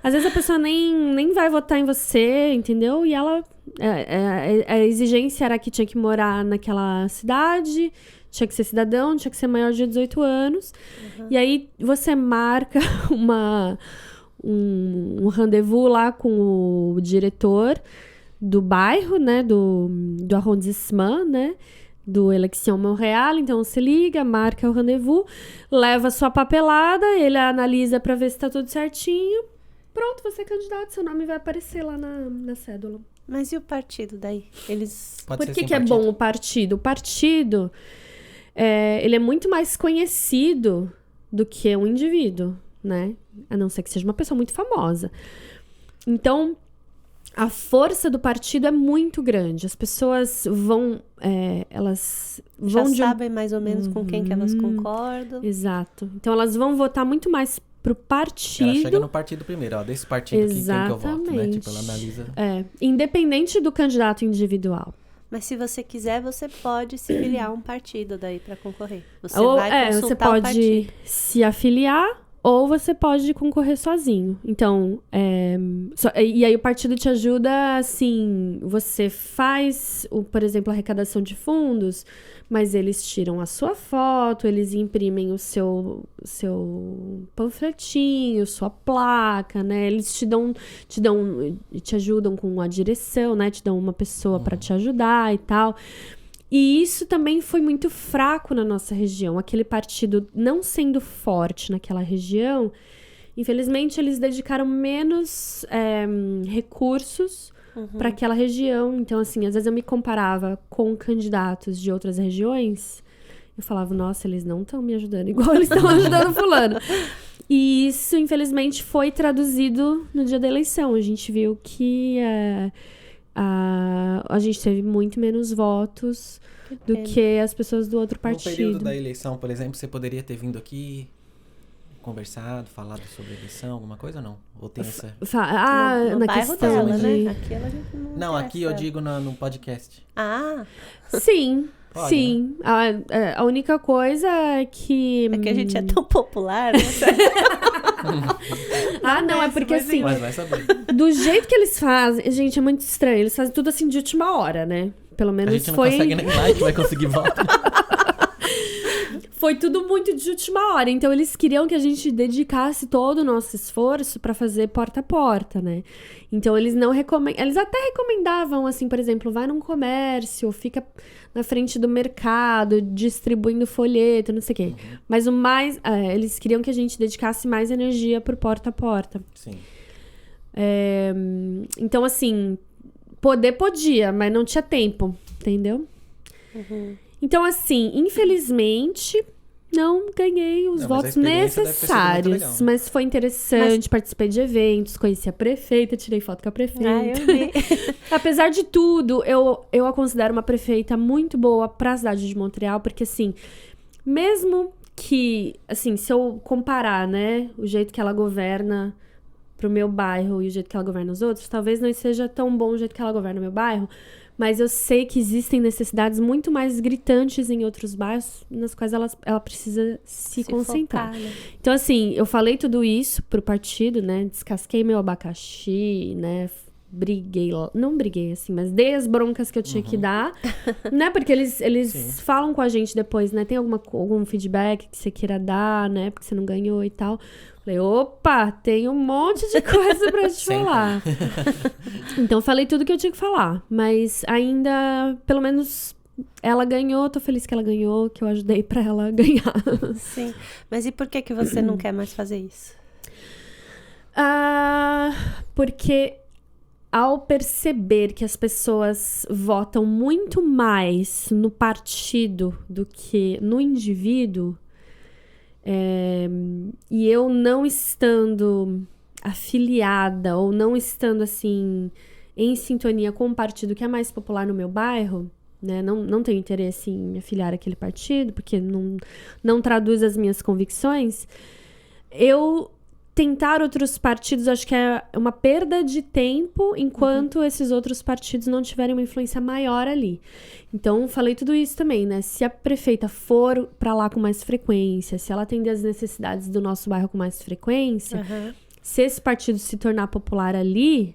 Às vezes a pessoa nem vai votar em você, entendeu? E ela... a exigência era que tinha que morar naquela cidade, tinha que ser cidadão, tinha que ser maior de 18 anos. E aí você marca um rendezvous lá com o diretor do bairro, né? Do arrondissement, né? Do Election Montréal, então você liga, marca o rendezvous, leva a sua papelada, ele analisa pra ver se tá tudo certinho pronto, você é candidato, seu nome vai aparecer lá na cédula. Mas e o partido daí? Eles... Pode Por ser que sem é partido? bom o partido? O partido, ele é muito mais conhecido do que um indivíduo, né? A não ser que seja uma pessoa muito famosa. Então, a força do partido é muito grande. As pessoas vão... elas Já vão sabem mais ou menos com quem que elas concordam. Exato. Então, elas vão votar muito mais pro partido. Ela chega no partido primeiro, ó. Desse partido aqui, quem que eu voto, né? Tipo, ela analisa... Independente do candidato individual. Mas se você quiser, você pode se filiar a um partido daí pra concorrer. Você Ou, vai você consultar o pode partido. se afiliar ou você pode concorrer sozinho. Então, e aí o partido te ajuda, assim, você faz, por exemplo, a arrecadação de fundos, mas eles tiram a sua foto, eles imprimem o seu panfletinho, sua placa, né? Eles te ajudam com a direção, né? Te dão uma pessoa para te ajudar e tal. E isso também foi muito fraco na nossa região. Aquele partido não sendo forte naquela região, infelizmente eles dedicaram menos recursos para aquela região. Então, assim, às vezes eu me comparava com candidatos de outras regiões, eu falava, nossa, eles não estão me ajudando igual eles estão ajudando fulano. E isso, infelizmente, foi traduzido no dia da eleição. A gente viu que a gente teve muito menos votos do que as pessoas do outro partido. No período da eleição, por exemplo, você poderia ter vindo aqui, conversado, falado sobre a eleição, alguma coisa ou não? Ou tem essa... No na bairro questão dela, de... né? Aqui ela Não, aqui eu digo no podcast. Ah, Sim, Pode, sim. Né? A única coisa é que... é que a gente é tão popular, né? Não, é porque mas assim... Mas vai saber. Do jeito que eles fazem... Gente, é muito estranho. Eles fazem tudo assim de última hora, né? Pelo A menos gente não foi... consegue nem like, vai conseguir voto. Foi tudo muito de última hora. Então, eles queriam que a gente dedicasse todo o nosso esforço pra fazer porta a porta, né? Então, eles não recomendam... Eles até recomendavam, assim, por exemplo, vai num comércio, fica na frente do mercado, distribuindo folheto, não sei o quê. Mas o mais... eles queriam que a gente dedicasse mais energia pro porta a porta. Sim. Então, assim, podia, mas não tinha tempo, entendeu? Então, assim, infelizmente, não ganhei os votos necessários. Mas foi interessante, participei de eventos, conheci a prefeita, tirei foto com a prefeita. Eu vi. Apesar de tudo, eu a considero uma prefeita muito boa pra cidade de Montreal, porque, assim, mesmo que, assim, se eu comparar, né, o jeito que ela governa pro meu bairro e o jeito que ela governa os outros, talvez não seja tão bom o jeito que ela governa o meu bairro, mas eu sei que existem necessidades muito mais gritantes em outros bairros nas quais ela precisa se concentrar. Focar, né? Então, assim, eu falei tudo isso pro partido, né? Descasquei meu abacaxi, né? Não briguei, assim, mas dei as broncas que eu tinha que dar, né? Porque eles falam com a gente depois, né? Tem algum feedback que você queira dar, né? Porque você não ganhou e tal. Falei, opa, tem um monte de coisa pra te falar. Então, eu falei tudo que eu tinha que falar. Mas ainda, pelo menos, ela ganhou. Tô feliz que ela ganhou, que eu ajudei pra ela ganhar. Sim. Mas e por que você não quer mais fazer isso? Porque ao perceber que as pessoas votam muito mais no partido do que no indivíduo... e eu não estando afiliada ou não estando, assim, em sintonia com o partido que é mais popular no meu bairro, né? Não tenho interesse em me afiliar àquele partido, porque não traduz as minhas convicções. Eu tentar outros partidos, acho que é uma perda de tempo enquanto esses outros partidos não tiverem uma influência maior ali. Então, falei tudo isso também, né? Se a prefeita for pra lá com mais frequência, se ela atender as necessidades do nosso bairro com mais frequência, se esse partido se tornar popular ali,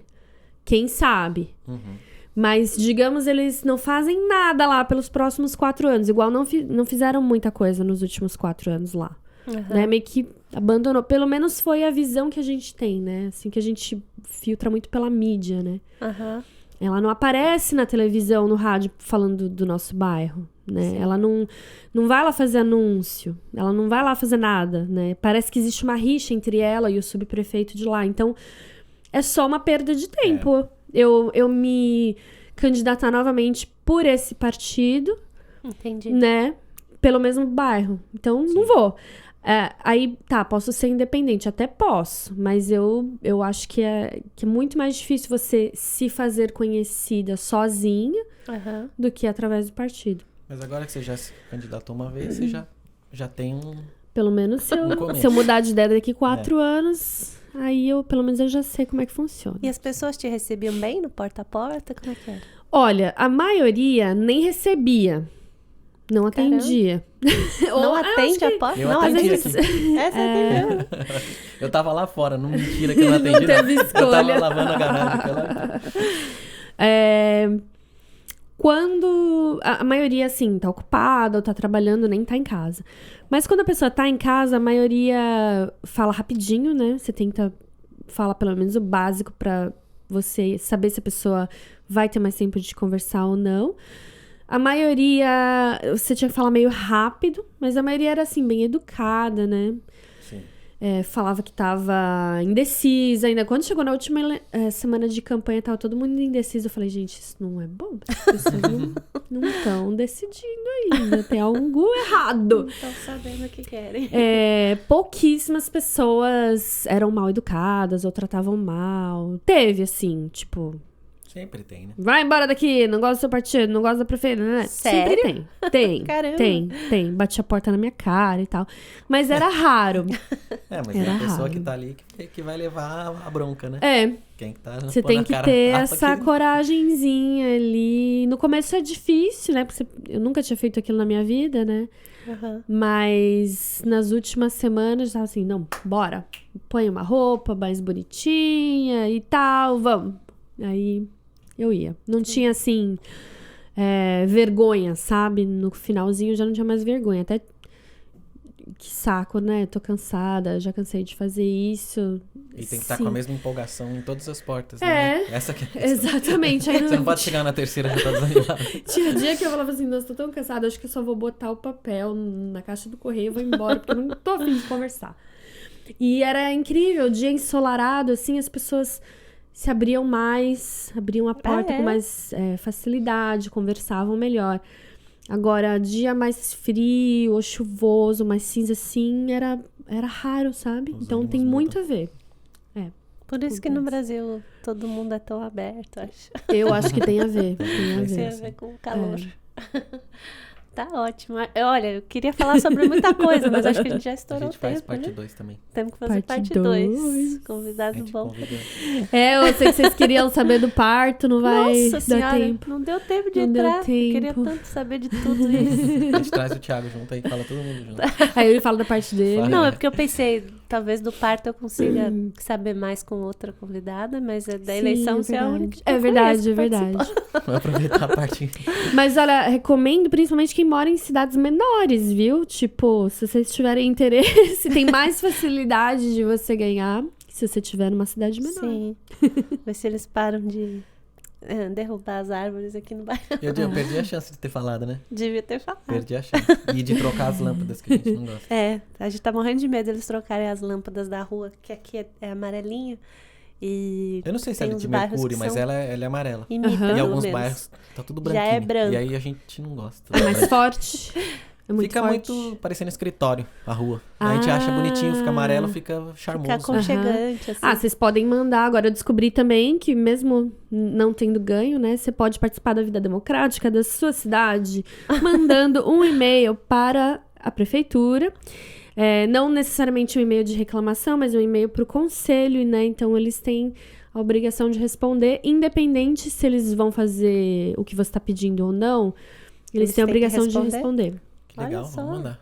quem sabe? Mas, digamos, eles não fazem nada lá pelos próximos 4 anos. Igual não fizeram muita coisa nos últimos 4 anos lá. Né? Meio que abandonou. Pelo menos foi a visão que a gente tem, né? Assim, que a gente filtra muito pela mídia, né? Ela não aparece na televisão, no rádio, falando do nosso bairro, né? Sim. Ela não vai lá fazer anúncio, ela não vai lá fazer nada, né? Parece que existe uma rixa entre ela e o subprefeito de lá. Então, é só uma perda de tempo. Eu me candidatar novamente por esse partido, Entendi. né? Pelo mesmo bairro. Então, não vou. Aí, tá, posso ser independente. Até posso. Mas eu acho que é muito mais difícil você se fazer conhecida sozinha Aham. do que através do partido. Mas agora que você já se candidatou uma vez, você já tem um... Pelo menos se No começo. eu mudar de ideia daqui 4 anos, aí pelo menos eu já sei como é que funciona. E as pessoas te recebiam bem no porta a porta? Como é que era? Olha, a maioria nem recebia. Não atendia. Não atende a porta? Eu Não, às atendi vezes. aqui. Essa atendeu. Eu tava lá fora, não mentira que eu não atendi. teve Eu tava escolha. lavando a garagem. Aquela... Quando a maioria, assim, tá ocupada ou tá trabalhando, nem tá em casa. Mas quando a pessoa tá em casa, a maioria fala rapidinho, né? Você tenta falar pelo menos o básico pra você saber se a pessoa vai ter mais tempo de conversar ou não. A maioria, você tinha que falar meio rápido, mas a maioria era, assim, bem educada, né? Sim. Falava que tava indecisa ainda. Quando chegou na última semana de campanha, tava todo mundo indeciso. Eu falei, gente, isso não é bom. As pessoas não estão decidindo ainda. Tem algo errado. Não estão sabendo o que querem. Pouquíssimas pessoas eram mal educadas ou tratavam mal. Teve, assim, tipo... Sempre tem, né? Vai embora daqui, não gosto do seu partido, não gosto da prefeita, né? Sério? Sempre tem. Caramba. Tem. Bate a porta na minha cara e tal. Mas era raro. Mas Era é a pessoa raro. que tá ali que vai levar a bronca, né? É. Quem que tá Você pondo tem a que cara ter tapa essa que- coragenzinha ali. No começo é difícil, né? Porque eu nunca tinha feito aquilo na minha vida, né? Aham. Mas nas últimas semanas eu tava assim, não, bora. Põe uma roupa mais bonitinha e tal, vamos. Aí eu ia. Não tinha, assim, vergonha, sabe? No finalzinho já não tinha mais vergonha. Até que saco, né? Tô cansada, já cansei de fazer isso. E tem que estar Sim. com a mesma empolgação em todas as portas, É. né? Essa que é a questão. Exatamente. Aí Você não pode chegar na terceira e já tá desanimado. Tinha dia que eu falava assim, nossa, tô tão cansada, acho que eu só vou botar o papel na caixa do correio e vou embora, porque eu não tô afim de conversar. E era incrível, dia ensolarado, assim, as pessoas se abriam mais, abriam a porta com mais facilidade, conversavam melhor. Agora, dia mais frio ou chuvoso, mais cinza, assim, era raro, sabe? Os Então ânimos tem muito mudam. a ver. Por isso que no Brasil todo mundo é tão aberto, acho. Eu acho que tem a ver. Tem a Sim, Tem ver. a ver com o calor. Tá ótimo. Olha, eu queria falar sobre muita coisa, mas acho que a gente já A estourou gente o faz tempo, parte né? 2 também. Temos que fazer Parte parte 2. dois. A Convidado gente bom. convida. Eu sei que vocês queriam saber do parto, não vai Nossa dar senhora, tempo. não deu tempo de Não deu entrar. Eu queria tempo. tanto saber de tudo isso. A gente traz o Thiago junto aí, fala todo mundo junto. Aí ele fala da parte dele. Fala. Não, é porque eu pensei, talvez do parto eu consiga saber mais com outra convidada, mas da Sim, eleição é você é a verdade. única que É eu verdade, conheço é que verdade. participou. Vou aproveitar a parte. Mas olha, recomendo principalmente quem mora em cidades menores, viu? Tipo, se vocês tiverem interesse, tem mais facilidade de você ganhar se você tiver numa cidade menor. Sim. Ver se eles param de derrubar as árvores aqui no bairro. Eu perdi a chance de ter falado, né? Devia ter falado. Perdi a chance. E de trocar as lâmpadas que a gente não gosta. A gente tá morrendo de medo deles trocarem as lâmpadas da rua, que aqui é amarelinho. E Eu não sei se tem ela é uns de bairros mercúrio, que mas são- ela é amarela. imita, Aham. Em pelo alguns menos. bairros tá tudo Já branquinho. é branco. E aí a gente não gosta. É mais forte. É muito Fica forte. muito parecendo escritório, a rua. A gente acha bonitinho, fica amarelo, fica charmoso. Fica aconchegante, assim. Ah, vocês podem mandar. Agora eu descobri também que mesmo não tendo ganho, né? Você pode participar da vida democrática da sua cidade mandando um e-mail para a prefeitura. Não necessariamente um e-mail de reclamação, mas um e-mail para o conselho, né? Então eles têm a obrigação de responder, independente se eles vão fazer o que você está pedindo ou não. Eles têm a têm que obrigação de responder. Que legal, Olha só. vamos mandar.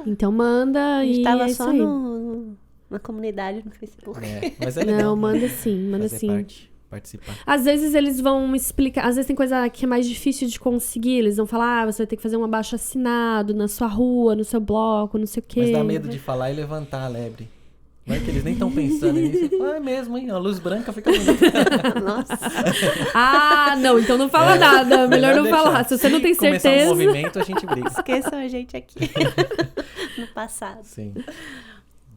Então manda A gente e tava é isso só aí. na comunidade, no Facebook. Mas é legal. Não, né? manda sim, manda Fazer sim. parte, participar. Às vezes eles vão explicar, às vezes tem coisa que é mais difícil de conseguir, eles vão falar, você vai ter que fazer um abaixo-assinado na sua rua, no seu bloco, não sei o quê. Mas dá medo de falar e levantar a lebre. Vai que eles nem estão pensando nisso. É mesmo, hein? A luz branca fica bonita. Nossa. Ah, não, então não fala nada. Melhor não deixar. falar. Se você não tem Começar certeza. um movimento, a gente briga. Esqueçam a gente aqui. No passado. Sim.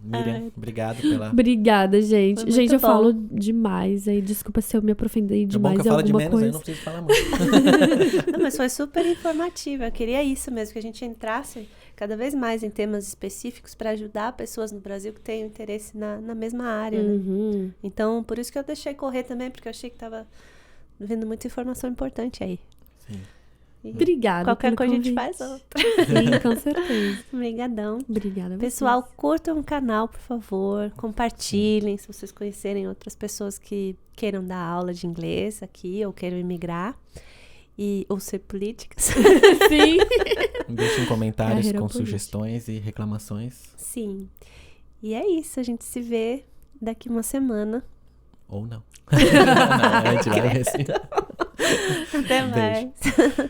Miriam, obrigado pela... Obrigada, gente. Foi muito Gente, eu bom. falo demais aí. Desculpa se eu me aprofundei É bom demais que eu em falo de alguma menos, aí eu coisa. não preciso falar muito. Não, mas foi super informativa. Eu queria isso mesmo, que a gente entrasse cada vez mais em temas específicos para ajudar pessoas no Brasil que tenham interesse na mesma área, né? Uhum. Então, por isso que eu deixei correr também, porque eu achei que tava vindo muita informação importante aí. Sim. E Obrigada. qualquer pelo coisa a gente convite. faz outra. Sim, com certeza. Obrigadão. Obrigada. a vocês. Pessoal, curtam o canal, por favor. Compartilhem se vocês conhecerem outras pessoas que queiram dar aula de inglês aqui ou queiram imigrar. Ou ser políticas. Sim. Deixem comentários Carreira com política. sugestões e reclamações. Sim. E é isso. A gente se vê daqui uma semana. Ou não. Não, é mentira, é assim. Até Beijo. mais.